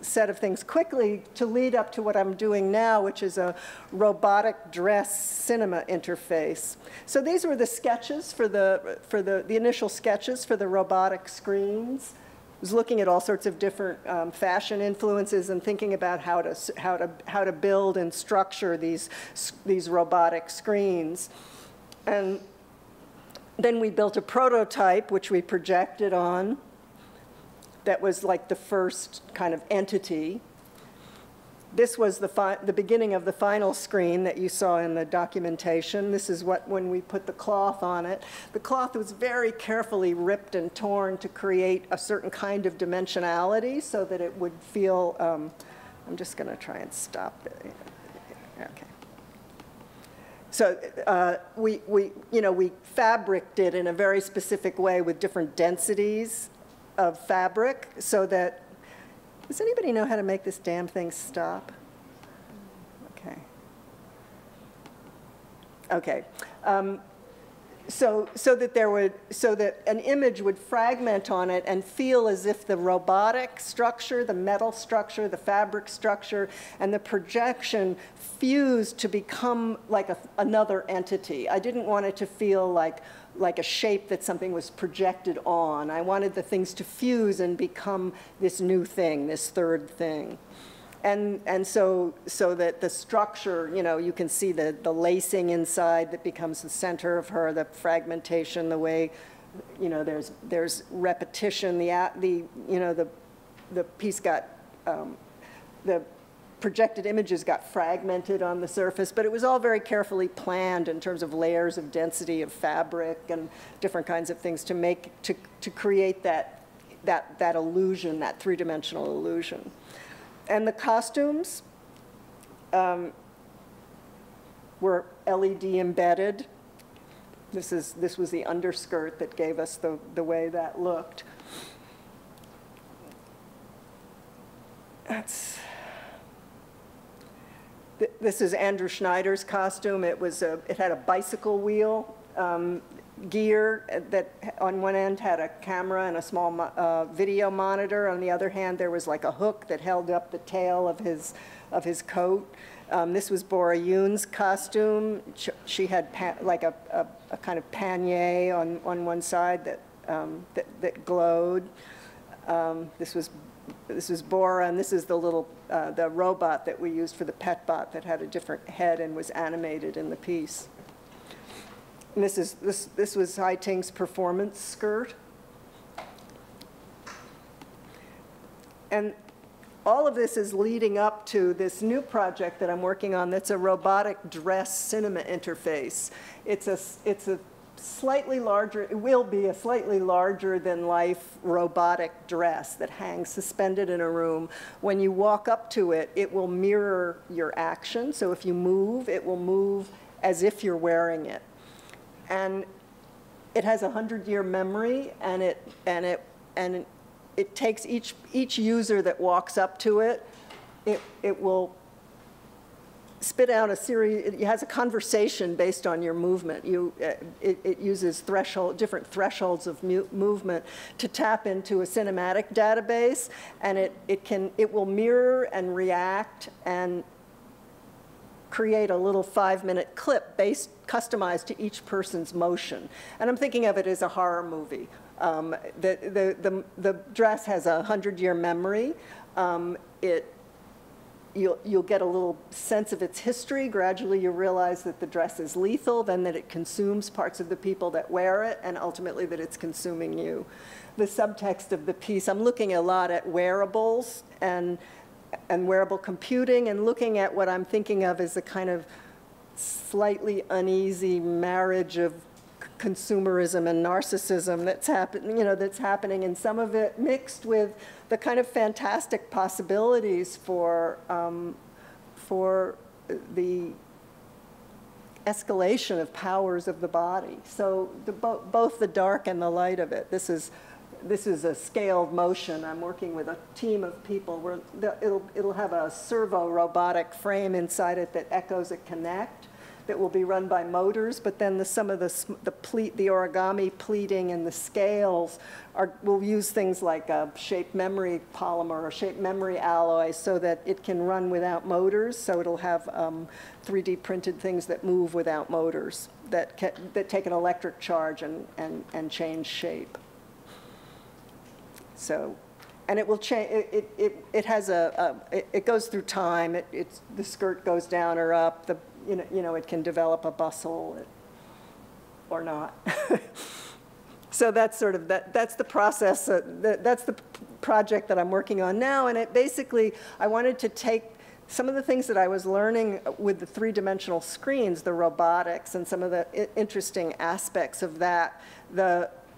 set of things quickly to lead up to what I'm doing now, which is a robotic dress cinema interface. So these were the sketches for the initial sketches for the robotic screens. Was looking at all sorts of different fashion influences and thinking about how to build and structure these robotic screens. And then we built a prototype, which we projected on, that was like the first kind of entity. This was the beginning of the final screen that you saw in the documentation. This is when we put the cloth on it. The cloth was very carefully ripped and torn to create a certain kind of dimensionality so that it would feel, I'm just going to try and stop it. Okay. So we fabriced it in a very specific way with different densities of fabric so that, does anybody know how to make this damn thing stop? Okay. Okay. So that an image would fragment on it and feel as if the robotic structure, the metal structure, the fabric structure, and the projection fused to become like another entity. I didn't want it to feel like a shape that something was projected on. I wanted the things to fuse and become this new thing, this third thing. And so that the structure, you can see the lacing inside that becomes the center of her, the fragmentation, the way, there's repetition. The piece got, the projected images got fragmented on the surface, but it was all very carefully planned in terms of layers of density of fabric and different kinds of things to create that illusion, that three-dimensional illusion. And the costumes were LED embedded. This was the underskirt that gave us the way that looked. This is Andrew Schneider's costume. It had a bicycle wheel gear that on one end had a camera and a small video monitor. On the other hand, there was like a hook that held up the tail of his coat. This was Bora Yoon's costume. She had like a kind of panier on one side that glowed. This was Bora, and this is the little the robot that we used for the pet bot that had a different head and was animated in the piece. And this was Hai Ting's performance skirt. And all of this is leading up to this new project that I'm working on that's a robotic dress cinema interface. It's a slightly larger, it will be a slightly larger than life robotic dress that hangs suspended in a room. When you walk up to it, it will mirror your action. So if you move, it will move as if you're wearing it. And it has a 100-year memory, and it takes each user that walks up to it, it will spit out a series. It has a conversation based on your movement. It uses different thresholds of movement to tap into a cinematic database, and it will mirror and react and create a little 5-minute clip customized to each person's motion. And I'm thinking of it as a horror movie. The dress has a 100-year memory. You'll get a little sense of its history. Gradually you realize that the dress is lethal, then that it consumes parts of the people that wear it, and ultimately that it's consuming you. The subtext of the piece, I'm looking a lot at wearables and wearable computing, and looking at what I'm thinking of as a kind of slightly uneasy marriage of consumerism and narcissism that's happening, and some of it mixed with the kind of fantastic possibilities for the escalation of powers of the body. So both the dark and the light of it. This is a scaled motion. I'm working with a team of people where it'll have a servo robotic frame inside it that echoes a connect that will be run by motors, but then some of the origami pleating and the scales will use things like a shape memory polymer or shape memory alloy so that it can run without motors. So it'll have 3D printed things that move without motors that take an electric charge and change shape. So, and it will change. It has it goes through time. The skirt goes down or up. It can develop a bustle or not. So that's sort of that's the process. That's the project that I'm working on now. And I wanted to take some of the things that I was learning with the three-dimensional screens, the robotics, and some of the interesting aspects of that,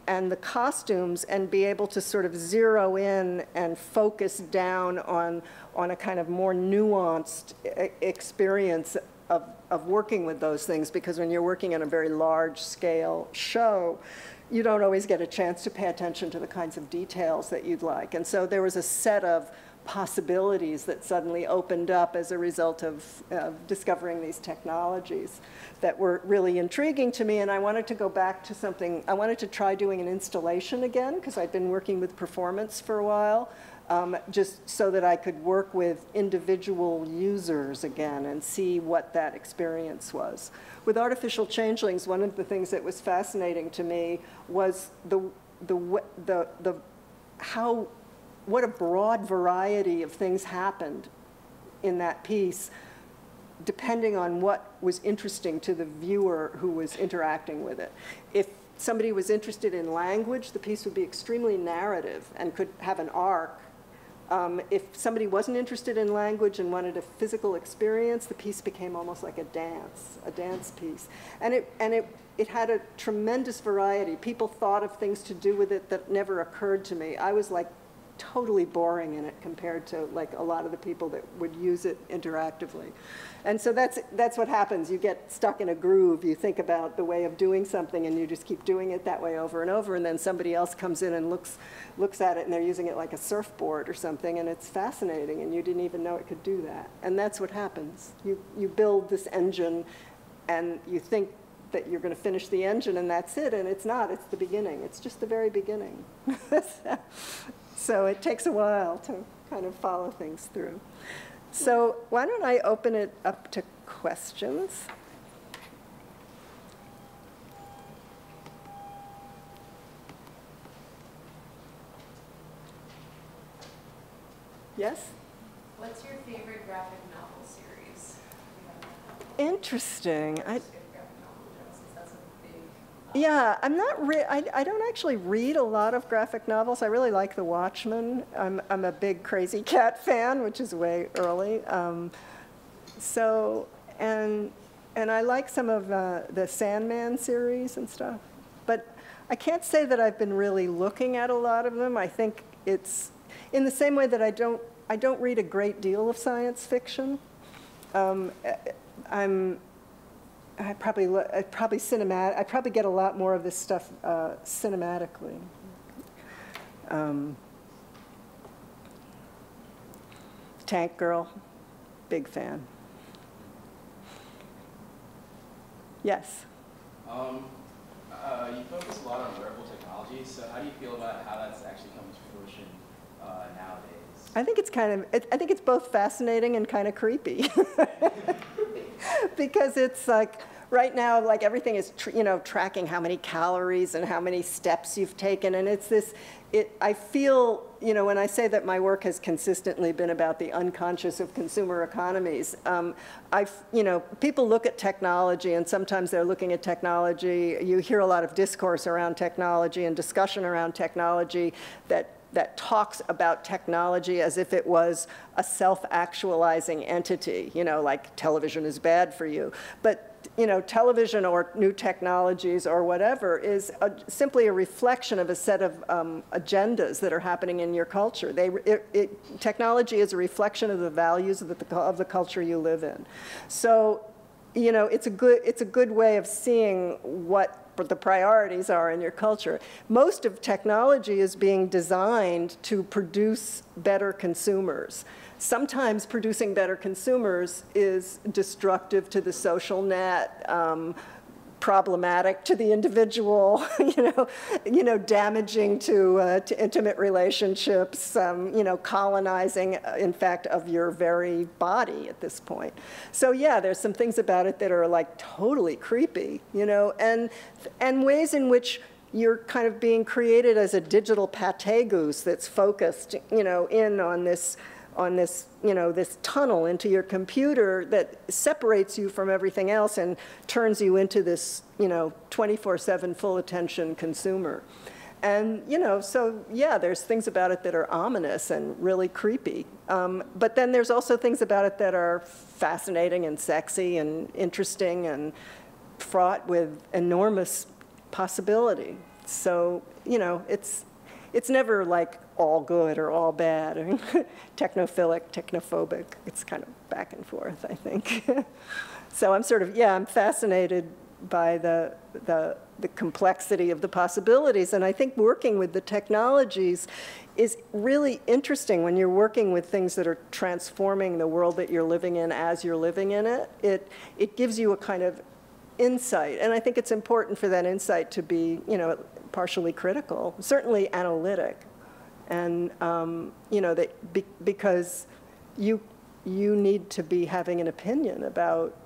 and the costumes, and be able to sort of zero in and focus down on a kind of more nuanced experience of working with those things, because when you're working on a very large-scale show, you don't always get a chance to pay attention to the kinds of details that you'd like. And so there was a set of possibilities that suddenly opened up as a result of discovering these technologies that were really intriguing to me. And I wanted to go back to something, I wanted to try doing an installation again, because I'd been working with performance for a while, just so that I could work with individual users again and see what that experience was. With artificial changelings, one of the things that was fascinating to me was what a broad variety of things happened in that piece, depending on what was interesting to the viewer who was interacting with it. If somebody was interested in language, the piece would be extremely narrative and could have an arc. If somebody wasn't interested in language and wanted a physical experience, the piece became almost like a dance piece. And it had a tremendous variety. People thought of things to do with it that never occurred to me. I was like totally boring in it compared to like a lot of the people that would use it interactively. And so that's what happens. You get stuck in a groove. You think about the way of doing something and you just keep doing it that way over and over, and then somebody else comes in and looks at it and they're using it like a surfboard or something, and it's fascinating and you didn't even know it could do that. And that's what happens. You build this engine and you think that you're going to finish the engine and that's it, and it's not. It's the beginning. It's just the very beginning. So it takes a while to kind of follow things through. So why don't I open it up to questions? Yes? What's your favorite graphic novel series? Interesting. Yeah, I'm not. I don't actually read a lot of graphic novels. I really like The Watchmen. I'm a big Crazy Cat fan, which is way early. And I like some of the Sandman series and stuff. But I can't say that I've been really looking at a lot of them. I think it's in the same way that I don't read a great deal of science fiction. I probably get a lot more of this stuff cinematically. Tank Girl, big fan. Yes? You focus a lot on wearable technology, so how do you feel about how that's actually coming to fruition nowadays? I think it's both fascinating and kind of creepy. Because it's like, right now, like everything is, tracking how many calories and how many steps you've taken. And it's this, I feel, when I say that my work has consistently been about the unconscious of consumer economies, people look at technology and sometimes they're looking at technology. You hear a lot of discourse around technology and discussion around technology that talks about technology as if it was a self-actualizing entity, like television is bad for you. But television or new technologies or whatever is simply a reflection of a set of agendas that are happening in your culture. Technology is a reflection of the values of the culture you live in. So, it's a good way of seeing what the priorities are in your culture. Most of technology is being designed to produce better consumers. Sometimes producing better consumers is destructive to the social net, problematic to the individual, damaging to intimate relationships, colonizing, in fact, of your very body at this point. So yeah, there's some things about it that are like totally creepy, and ways in which you're kind of being created as a digital pâté goose that's focused, in on this, this tunnel into your computer that separates you from everything else and turns you into this, 24/7 full attention consumer. And, so yeah, there's things about it that are ominous and really creepy. But then there's also things about it that are fascinating and sexy and interesting and fraught with enormous possibility. So, it's never like all good or all bad, technophilic, technophobic. It's kind of back and forth, I think. So I'm sort of, yeah, I'm fascinated by the complexity of the possibilities. And I think working with the technologies is really interesting when you're working with things that are transforming the world that you're living in as you're living in it. It gives you a kind of insight. And I think it's important for that insight to be, you know, partially critical, certainly analytic. And, you know, because you need to be having an opinion about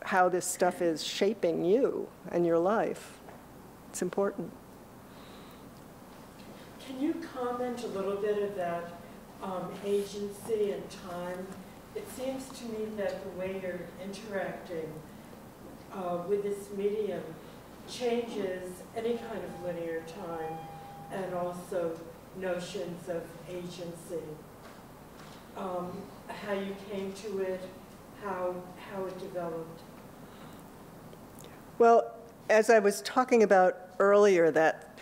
how this stuff is shaping you and your life. It's important. Can you comment a little bit about agency and time? It seems to me that the way you're interacting with this medium changes any kind of linear time and also notions of agency. How you came to it, how it developed. Well, as I was talking about earlier, that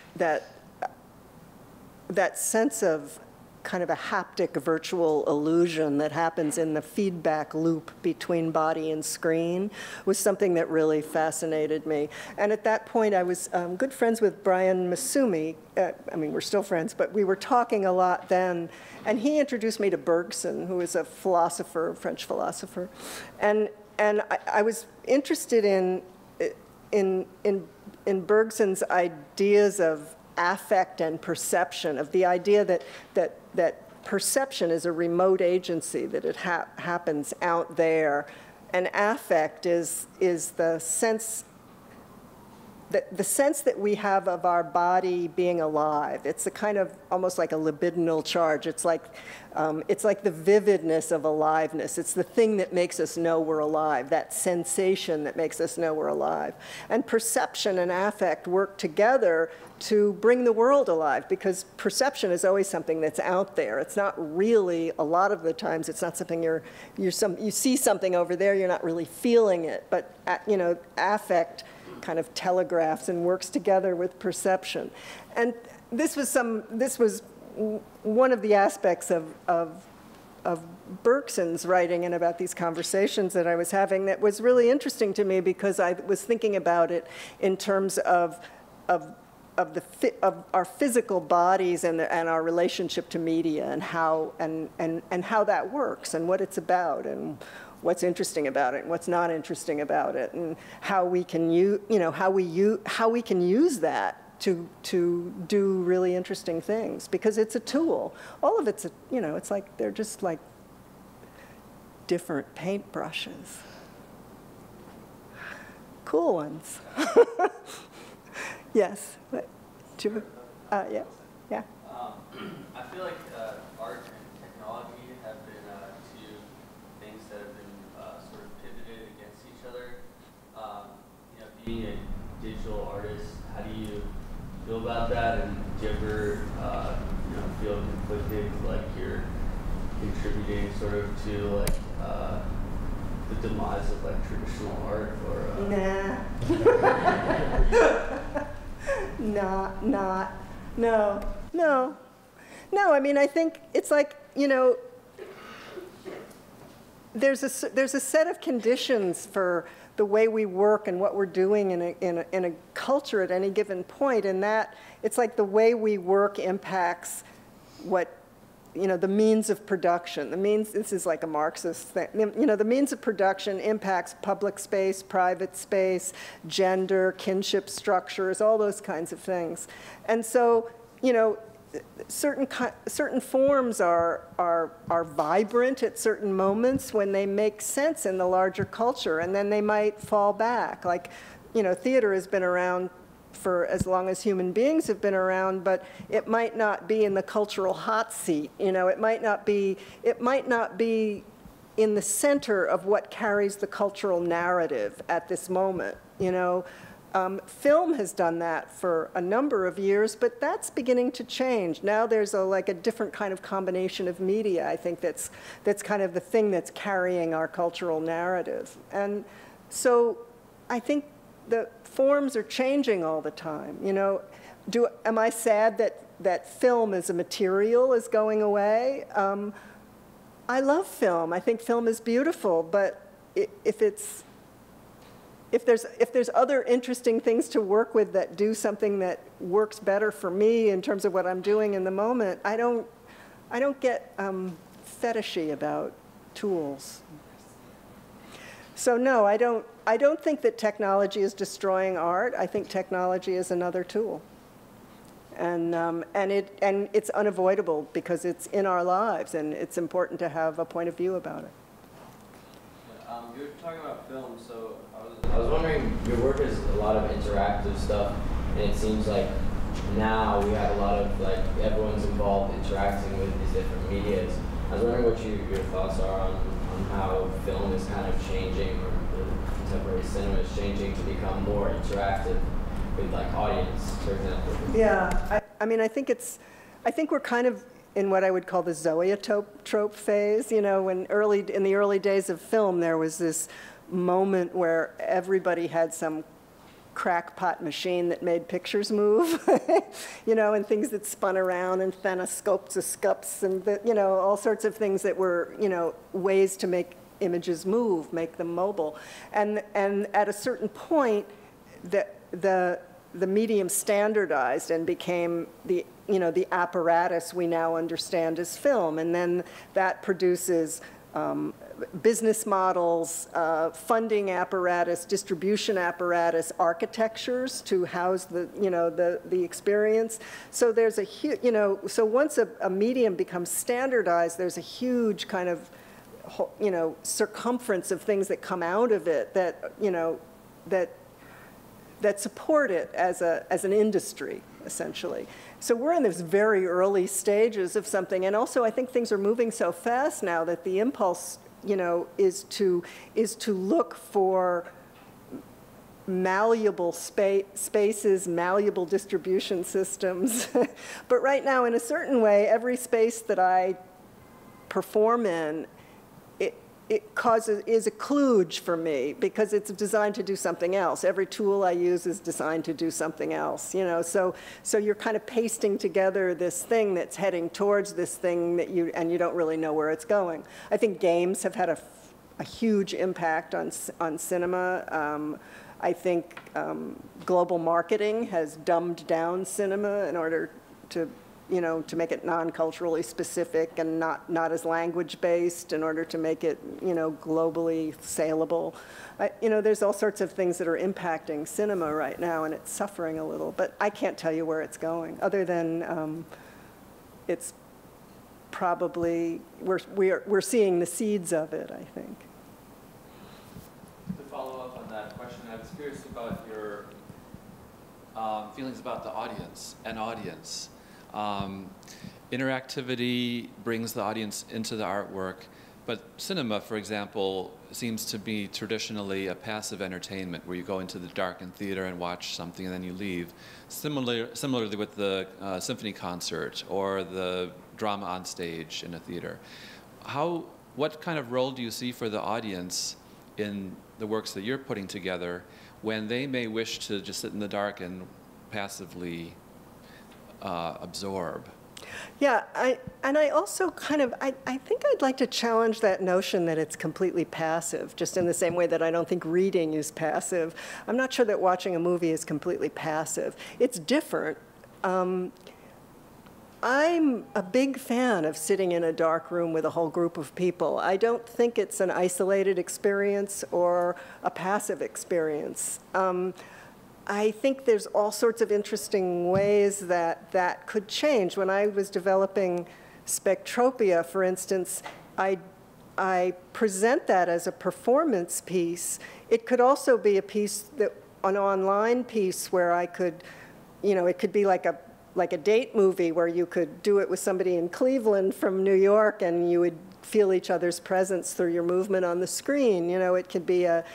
sense of kind of a haptic virtual illusion that happens in the feedback loop between body and screen was something that really fascinated me. And at that point, I was good friends with Brian Masumi. I mean, we're still friends, but we were talking a lot then. And he introduced me to Bergson, who is a philosopher, French philosopher. And I was interested in Bergson's ideas of affect and perception, of the idea that perception is a remote agency, that it happens out there, and affect is the sense that we have of our body being alive. It's a kind of almost like a libidinal charge. It's like the vividness of aliveness. It's the thing that makes us know we're alive, that sensation that makes us know we're alive. And perception and affect work together to bring the world alive, because perception is always something that's out there. It's not really, a lot of the times, it's not something you see something over there, you're not really feeling it. But you know, affect kind of telegraphs and works together with perception. And this was one of the aspects of Bergson's writing and about these conversations that I was having that was really interesting to me, because I was thinking about it in terms of our physical bodies and our relationship to media, and how that works and what it's about, and what's interesting about it and what's not interesting about it, and how we can how we can use that to do really interesting things, because it's a tool. All of it's it's like they're just like different paintbrushes. Cool ones. Yes. What? Yeah. Yeah. I feel like art and technology have been two things that have been sort of pivoted against each other. Being a digital artist, how do you feel about that? And do you ever feel conflicted, like you're contributing sort of to like the demise of like traditional art, or? Nah. No. I mean, I think it's like, there's a set of conditions for the way we work and what we're doing in a culture at any given point, and that it's like the way we work impacts what, the means of production. This is like a Marxist thing. The means of production impacts public space, private space, gender, kinship structures, all those kinds of things. And so, certain forms are vibrant at certain moments when they make sense in the larger culture, and then they might fall back. Like, theater has been around for as long as human beings have been around, but it might not be in the cultural hot seat. It might not be in the center of what carries the cultural narrative at this moment. Film has done that for a number of years, but that's beginning to change. Now there's a different kind of combination of media, I think, that's kind of the thing that's carrying our cultural narrative. And so I think the forms are changing all the time. Am I sad that film as a material is going away? I love film. I think film is beautiful, but if it's if there's other interesting things to work with that do something that works better for me in terms of what I'm doing in the moment, I don't get fetishy about tools. So no, I don't think that technology is destroying art. I think technology is another tool. And it's unavoidable because it's in our lives, and it's important to have a point of view about it. You were talking about film, so I was wondering, your work is a lot of interactive stuff, and it seems like now we have a lot of, like, everyone's involved interacting with these different medias. I was wondering what your thoughts are on how film is kind of changing, or the contemporary cinema is changing to become more interactive with, like, audience, for example. Yeah, I mean, I think we're kind of in what I would call the zoetrope phase. You know, in the early days of film, there was this moment where everybody had some crackpot machine that made pictures move, you know, and things that spun around, and phanoscopes, and you know, all sorts of things that were, you know, ways to make images move, make them mobile. And at a certain point, the medium standardized and became the, you know, the apparatus we now understand as film. And then that produces business models, funding apparatus, distribution apparatus, architectures to house the, you know, the experience. So there's a huge, you know, so once a medium becomes standardized, there's a huge kind of, you know, circumference of things that come out of it that, you know, that support it as an industry, essentially. So we're in these very early stages of something, and also I think things are moving so fast now that the impulse, you know, is to look for malleable spaces, malleable distribution systems. But right now, in a certain way, every space that I perform in, is a kludge for me, because it's designed to do something else. Every tool I use is designed to do something else, you know. So you're kind of pasting together this thing that's heading towards this thing that you don't really know where it's going. I think games have had a huge impact on cinema. I think global marketing has dumbed down cinema in order to, you know, to make it non-culturally specific and not as language-based, in order to make it, you know, globally saleable. You know, there's all sorts of things that are impacting cinema right now, and it's suffering a little. But I can't tell you where it's going, other than it's probably, we're seeing the seeds of it, I think. To follow up on that question, I was curious about your feelings about the audience and audience. Interactivity brings the audience into the artwork, but cinema, for example, seems to be traditionally a passive entertainment where you go into the darkened theater and watch something and then you leave. Similarly with the symphony concert or the drama on stage in a theater. What kind of role do you see for the audience in the works that you're putting together when they may wish to just sit in the dark and passively absorb? Yeah, I also kind of, I think I'd like to challenge that notion that it's completely passive, just in the same way that I don't think reading is passive. I'm not sure that watching a movie is completely passive. It's different. I'm a big fan of sitting in a dark room with a whole group of people. I don't think it's an isolated experience or a passive experience. I think there's all sorts of interesting ways that could change. When I was developing Spectropia, for instance, I present that as a performance piece. It could also be a piece, an online piece, where I could, you know, it could be like a date movie where you could do it with somebody in Cleveland from New York, and you would feel each other's presence through your movement on the screen. You know, it could be a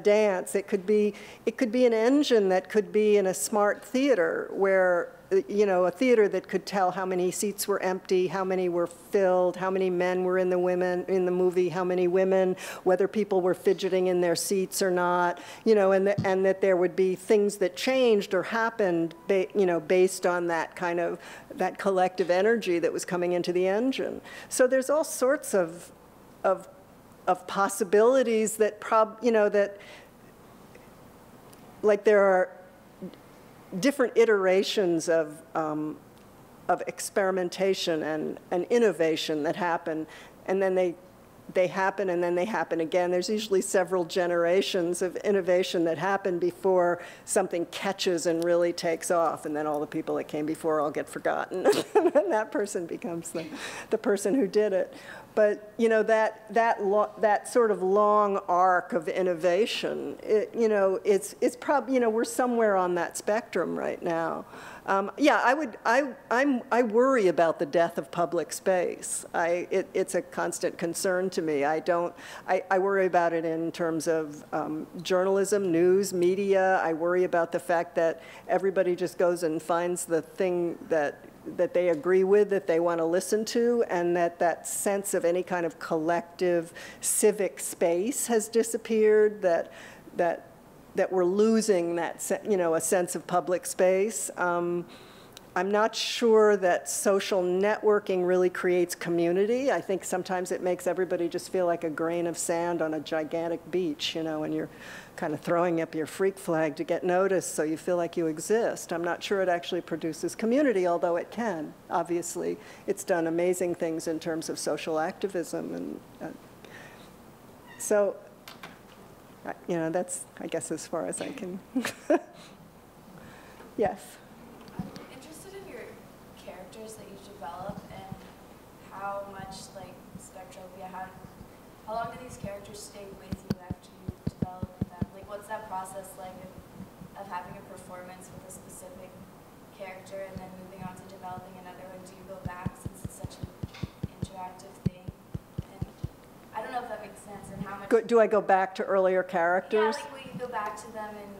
dance. It could be an engine that could be in a smart theater where, you know, a theater that could tell how many seats were empty, how many were filled, how many men were in the movie, how many women, whether people were fidgeting in their seats or not, you know, and that there would be things that changed or happened, you know, based on that kind of, that collective energy that was coming into the engine. So there's all sorts of possibilities that you know, like there are different iterations of experimentation and innovation that happen, and then they happen and then they happen again. There's usually several generations of innovation that happen before something catches and really takes off, and then all the people that came before all get forgotten, and that person becomes the person who did it. But you know, that sort of long arc of innovation, it's probably, you know, we're somewhere on that spectrum right now. Yeah, I worry about the death of public space. It's a constant concern to me. I worry about it in terms of journalism, news, media. I worry about the fact that everybody just goes and finds the thing that they agree with, that they want to listen to, and that sense of any kind of collective civic space has disappeared, that we're losing that, you know, a sense of public space. I'm not sure that social networking really creates community. I think sometimes it makes everybody just feel like a grain of sand on a gigantic beach, you know, and you're kind of throwing up your freak flag to get noticed so you feel like you exist. I'm not sure it actually produces community, although it can. Obviously, it's done amazing things in terms of social activism. And so, you know, that's, I guess, as far as I can. Yes? That you develop and how much like spectropia, how long do these characters stay with you after you develop them? Like what's that process like of having a performance with a specific character and then moving on to developing another one? Do you go back since it's such an interactive thing? And I don't know if that makes sense, and how much do I go back to earlier characters? Yeah, like will you go back to them and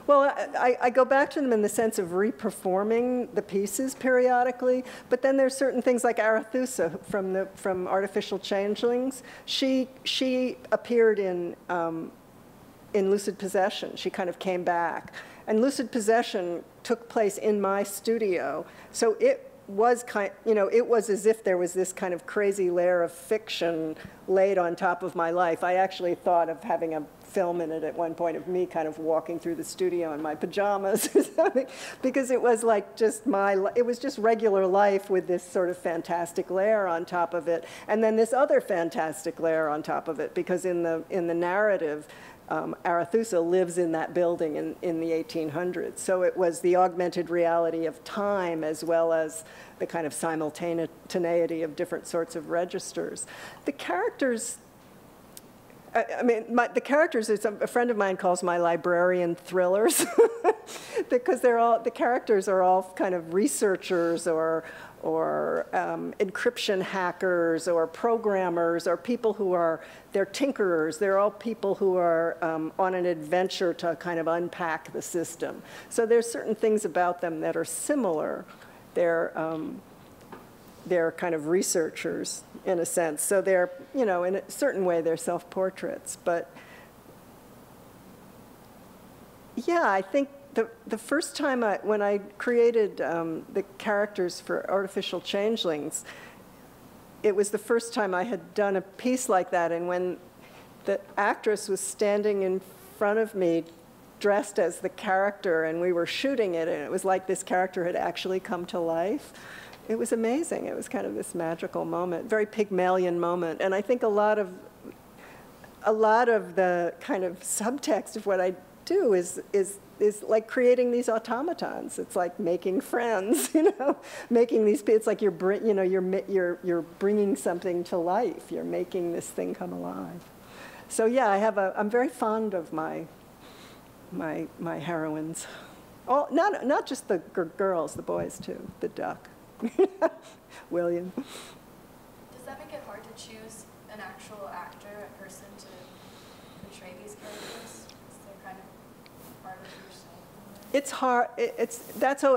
well, I go back to them in the sense of reperforming the pieces periodically, but then there's certain things like Arethusa from Artificial Changelings. She appeared in Lucid Possession. She kind of came back, and Lucid Possession took place in my studio, so it was it was as if there was this kind of crazy layer of fiction laid on top of my life. I actually thought of having a film in it at one point of me kind of walking through the studio in my pajamas or something, because it was like just it was just regular life with this sort of fantastic layer on top of it, and then this other fantastic layer on top of it, because in the narrative, Arethusa lives in that building in the 1800s. So it was the augmented reality of time as well as the kind of simultaneity of different sorts of registers. The characters, I mean, the characters, a friend of mine calls my librarian thrillers, because the characters are all kind of researchers or encryption hackers or programmers or people who they're tinkerers. They're all people who are on an adventure to kind of unpack the system. So there's certain things about them that are similar. They're kind of researchers in a sense. So they're, you know, in a certain way, they're self-portraits. But yeah, I think the first time when I created the characters for Artificial Changelings, it was the first time I had done a piece like that, and when the actress was standing in front of me dressed as the character and we were shooting it, and it was like this character had actually come to life. It was amazing. It was kind of this magical moment, very Pygmalion moment. And I think a lot of the kind of subtext of what I do is like creating these automatons. It's like making friends, you know, making these. It's like you're bringing something to life. You're making this thing come alive. So yeah, I'm very fond of my heroines. Not just the girls, the boys too. The duck. William. Does that make it hard to choose an actual actor, a person to portray these characters? Is there kind of part of yourself? It's hard.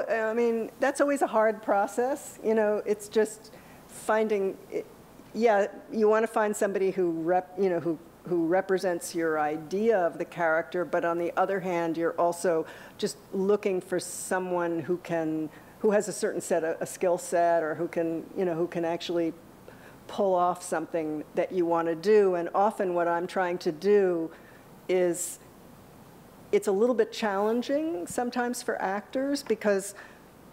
I mean, that's always a hard process. You know, it's just finding. Yeah, you want to find somebody who represents your idea of the character, but on the other hand, you're also just looking for someone who has a certain a skill set, or who can actually pull off something that you want to do. And often what I'm trying to do is it's a little bit challenging sometimes for actors because,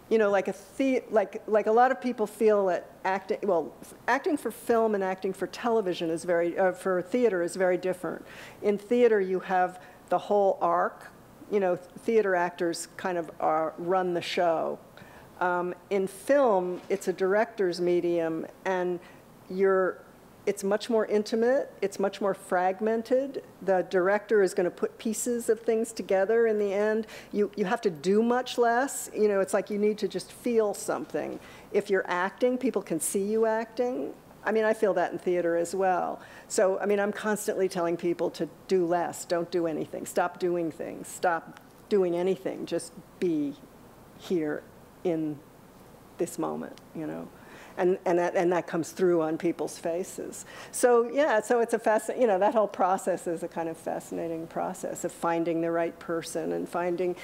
you know, like a lot of people feel that acting for film and acting for television is for theater is very different. In theater, you have the whole arc. You know, theater actors kind of run the show. In film, it's a director's medium, and it's much more intimate, it's much more fragmented. The director is going to put pieces of things together in the end. You have to do much less. You know, it's like you need to just feel something. If you're acting, people can see you acting. I mean, I feel that in theater as well. So, I mean, I'm constantly telling people to do less, don't do anything, stop doing things, stop doing anything, just be here in this moment, you know. And that comes through on people's faces. So yeah, so it's you know, that whole process is a kind of fascinating process of finding the right person and finding,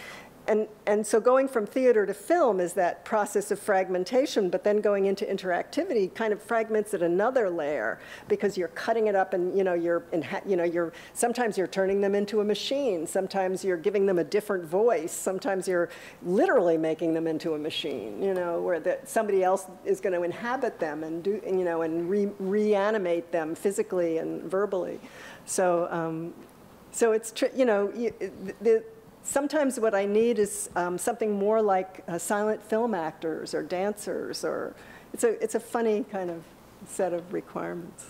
and so going from theater to film is that process of fragmentation, but then going into interactivity kind of fragments it another layer because you're cutting it up and, you know, sometimes you're turning them into a machine, sometimes you're giving them a different voice, sometimes you're literally making them into a machine, you know, where somebody else is going to inhabit them and you know, and reanimate them physically and verbally. So, so it's, you know, sometimes what I need is something more like silent film actors or dancers, or it's a funny kind of set of requirements.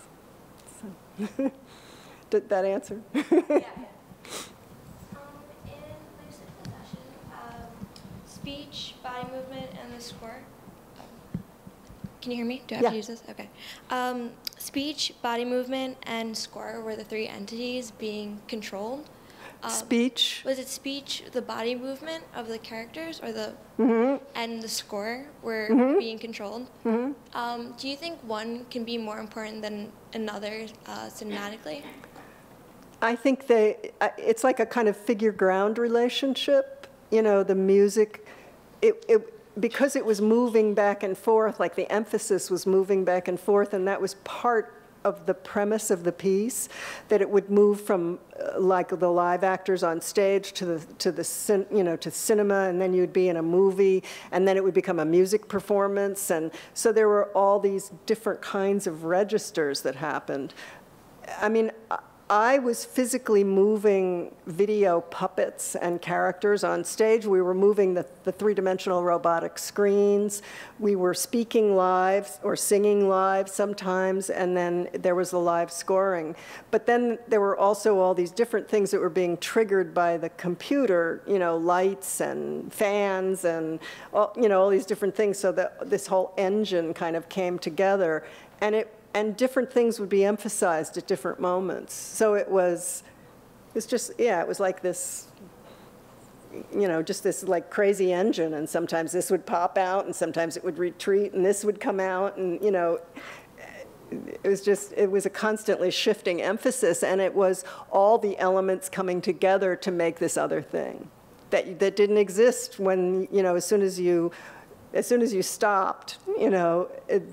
So. Did that answer? Yeah. In Lucy's possession, speech, body movement, and the score. Can you hear me? Do I have to use this? Okay. Speech, body movement, and score were the three entities being controlled. Speech. Was it speech, the body movement of the characters, or and the score were being controlled? Do you think one can be more important than another cinematically? I think it's like a kind of figure-ground relationship. You know, the music, because it was moving back and forth, like the emphasis was moving back and forth, and that was part of the premise of the piece, that it would move from like the live actors on stage to cinema, and then you'd be in a movie, and then it would become a music performance, and so there were all these different kinds of registers that happened. I mean, I was physically moving video puppets and characters on stage. We were moving the three-dimensional robotic screens. We were speaking live or singing live sometimes, and then there was the live scoring. But then there were also all these different things that were being triggered by the computer, you know, lights and fans and, you know, all these different things, so that this whole engine kind of came together. And different things would be emphasized at different moments. So it was just, yeah, it was like this, you know, just this like crazy engine, and sometimes this would pop out, and sometimes it would retreat, and this would come out, and, you know, it was a constantly shifting emphasis, and it was all the elements coming together to make this other thing that didn't exist when, you know, as soon as you stopped, you know,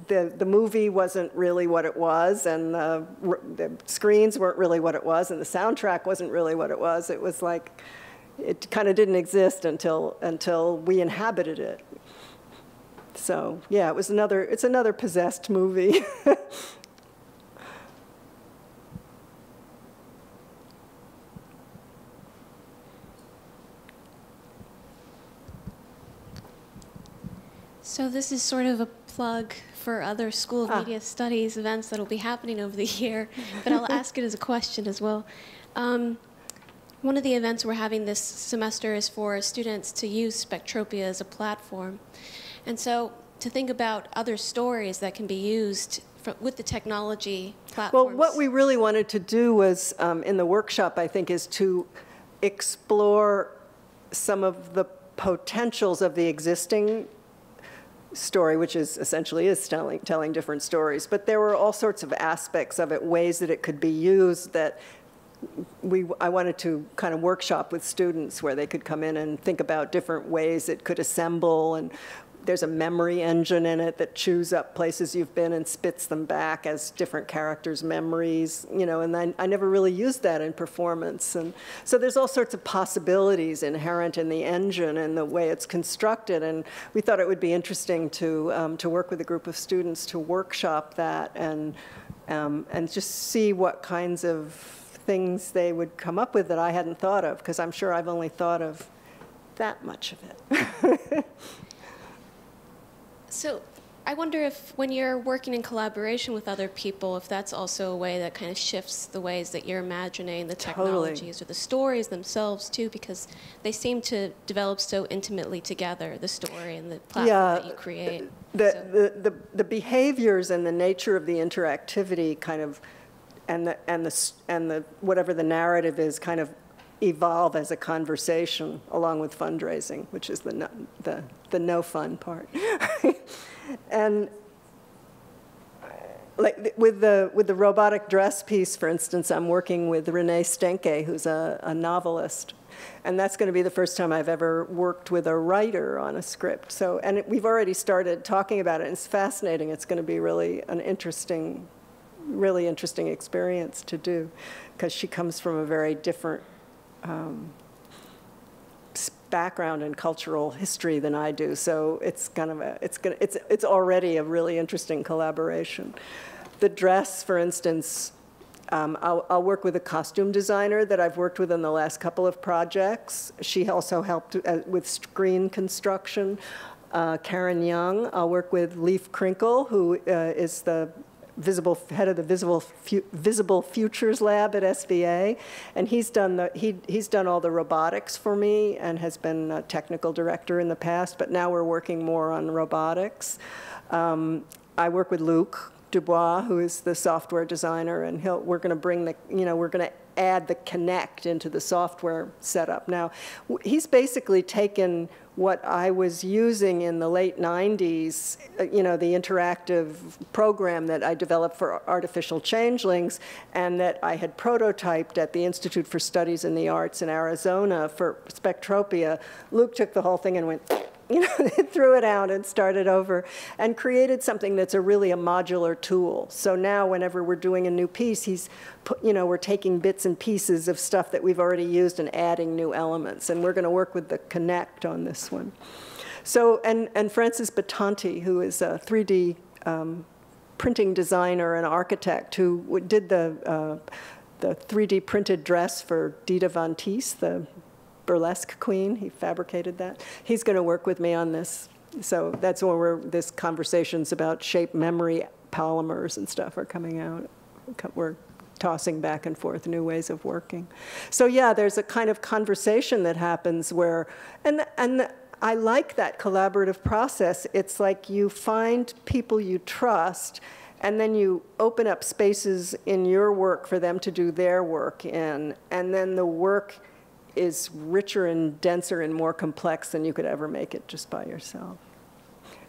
the movie wasn't really what it was, and the screens weren't really what it was, and the soundtrack wasn't really what it was. It was like, it kind of didn't exist until we inhabited it. So yeah, it's another possessed movie. So this is sort of a plug for other School of Media Studies events that will be happening over the year, but I'll ask it as a question as well. One of the events we're having this semester is for students to use Spectropia as a platform. And so to think about other stories that can be used with the technology platforms. Well, what we really wanted to do was, in the workshop, I think, is to explore some of the potentials of the existing story, which is essentially telling different stories. But there were all sorts of aspects of it, ways that it could be used, that I wanted to kind of workshop with students where they could come in and think about different ways it could assemble. And there's a memory engine in it that chews up places you've been and spits them back as different characters' memories, you know, and I never really used that in performance. And so there's all sorts of possibilities inherent in the engine and the way it's constructed, and we thought it would be interesting to work with a group of students to workshop that and just see what kinds of things they would come up with that I hadn't thought of, because I'm sure I've only thought of that much of it. So I wonder if when you're working in collaboration with other people, if that's also a way that kind of shifts the ways that you're imagining the technologies or the stories themselves too, because they seem to develop so intimately together, the story and the platform that you create. The behaviors and the nature of the interactivity kind of, and the whatever the narrative is, kind of evolve as a conversation along with fundraising, which is the no fun part. And like with the robotic dress piece, for instance, I'm working with Renee Stenke, who's a novelist, and that's going to be the first time I've ever worked with a writer on a script. So, and we've already started talking about it, and it's fascinating. It's going to be really an interesting experience to do, because she comes from a very different background and cultural history than I do, so it's kind of it's already a really interesting collaboration. The dress, for instance, I'll work with a costume designer that I've worked with in the last couple of projects. She also helped with screen construction. Karen Young. I'll work with Leif Krinkle, who is the head of the Visible Futures Lab at SVA, and he's done all the robotics for me and has been a technical director in the past, but now we're working more on robotics. I work with Luc Dubois, who is the software designer, and we're going to bring we're going to add the Connect into the software setup. Now, he's basically taken what I was using in the late 90s, the interactive program that I developed for artificial changelings and that I had prototyped at the Institute for Studies in the Arts in Arizona for Spectropia. Luke took the whole thing and went, threw it out and started over and created something that's really a modular tool. So now whenever we're doing a new piece, we're taking bits and pieces of stuff that we've already used and adding new elements. And we're going to work with the Connect on this one. So, and Francis Battanti, who is a 3D printing designer and architect who did the 3D printed dress for Dita Von Teese, the burlesque queen. He fabricated that. He's going to work with me on this. So that's where this conversations about shape memory polymers and stuff are coming out. We're tossing back and forth new ways of working. So yeah, there's a kind of conversation that happens where, and I like that collaborative process. It's like you find people you trust, and then you open up spaces in your work for them to do their work in, and then the work is richer and denser and more complex than you could ever make it just by yourself.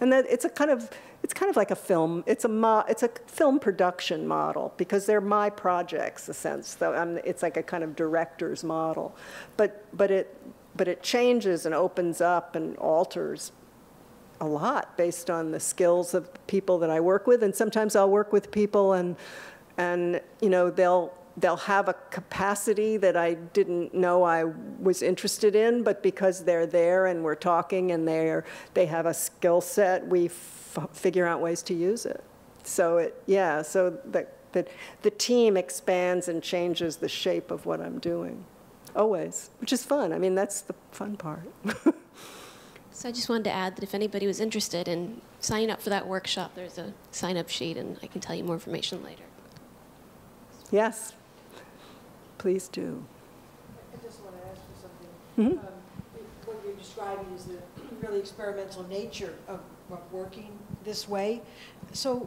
And that it's kind of like a film. It's a film production model because they're my projects, in a sense. It's like a kind of director's model, but it changes and opens up and alters a lot based on the skills of people that I work with. And sometimes I'll work with people and they'll have a capacity that I didn't know I was interested in, but because they're there and we're talking and they have a skill set, we figure out ways to use it. So so the team expands and changes the shape of what I'm doing, always, which is fun. I mean, that's the fun part. So I just wanted to add that if anybody was interested in signing up for that workshop, there's a sign-up sheet, and I can tell you more information later. Yes. Please do. I just want to ask you something. What you're describing is the really experimental nature of working this way. So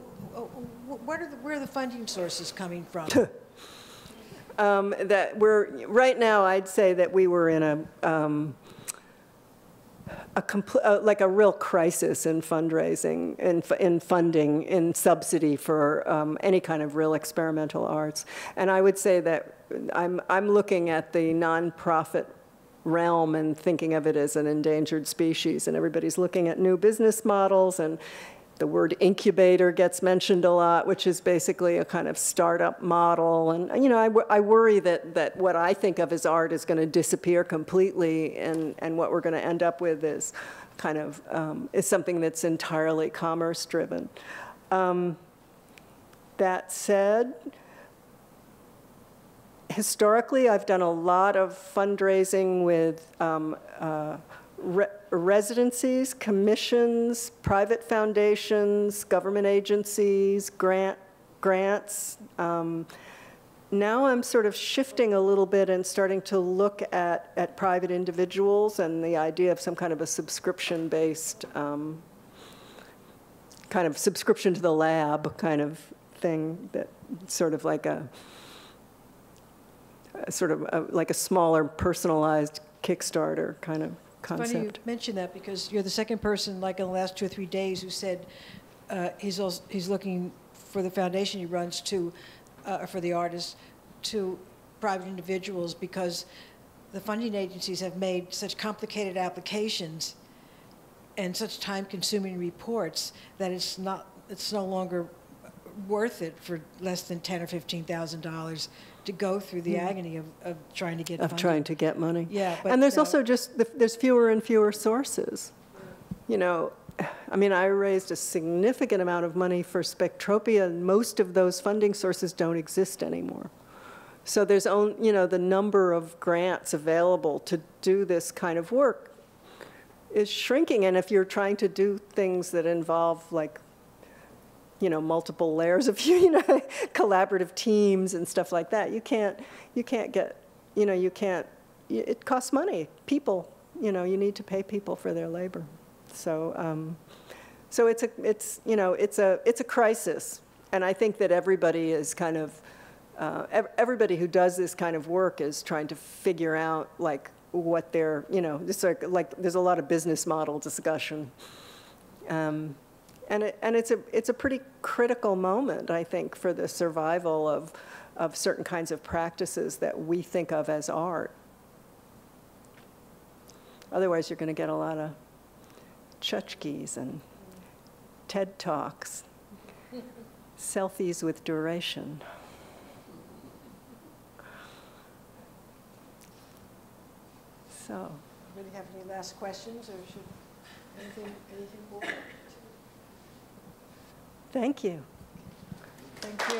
where are the funding sources coming from? Right now, I'd say that we were in like a real crisis in fundraising, in funding, in subsidy for any kind of real experimental arts. And I would say that I'm looking at the nonprofit realm and thinking of it as an endangered species, and everybody's looking at new business models, and the word incubator gets mentioned a lot, which is basically a kind of startup model. And you know, I worry that what I think of as art is going to disappear completely, and what we're going to end up with is kind of is something that's entirely commerce driven. That said, historically, I've done a lot of fundraising with residencies, commissions, private foundations, government agencies, grants. Now I'm sort of shifting a little bit and starting to look at private individuals and the idea of some kind of a subscription-based, kind of subscription to the lab kind of thing, that sort of like like a smaller personalized Kickstarter kind of concept. It's funny you mention that, because you're the second person, like in the last 2 or 3 days, who said he's looking for the foundation he runs to, for the artists, to private individuals, because the funding agencies have made such complicated applications and such time-consuming reports that it's no longer worth it for less than $10,000 or $15,000 to go through the agony of trying to get funding. Trying to get money. Yeah, but, and there's also just, there's fewer and fewer sources. You know, I mean, I raised a significant amount of money for Spectropia, and most of those funding sources don't exist anymore. So there's only, you know, the number of grants available to do this kind of work is shrinking. And if you're trying to do things that involve, like, you know, multiple layers of, you know, collaborative teams and stuff like that, you can't get, you know, it costs money. People, you know, you need to pay people for their labor. So, so it's a crisis, and I think that everybody is kind of, everybody who does this kind of work is trying to figure out, like, what their, you know, just like there's a lot of business model discussion. And it's a pretty critical moment, I think, for the survival of certain kinds of practices that we think of as art. Otherwise, you're going to get a lot of tchotchkes and TED Talks, selfies with duration. So. Anybody have any last questions, or should anything more? Thank you. Thank you.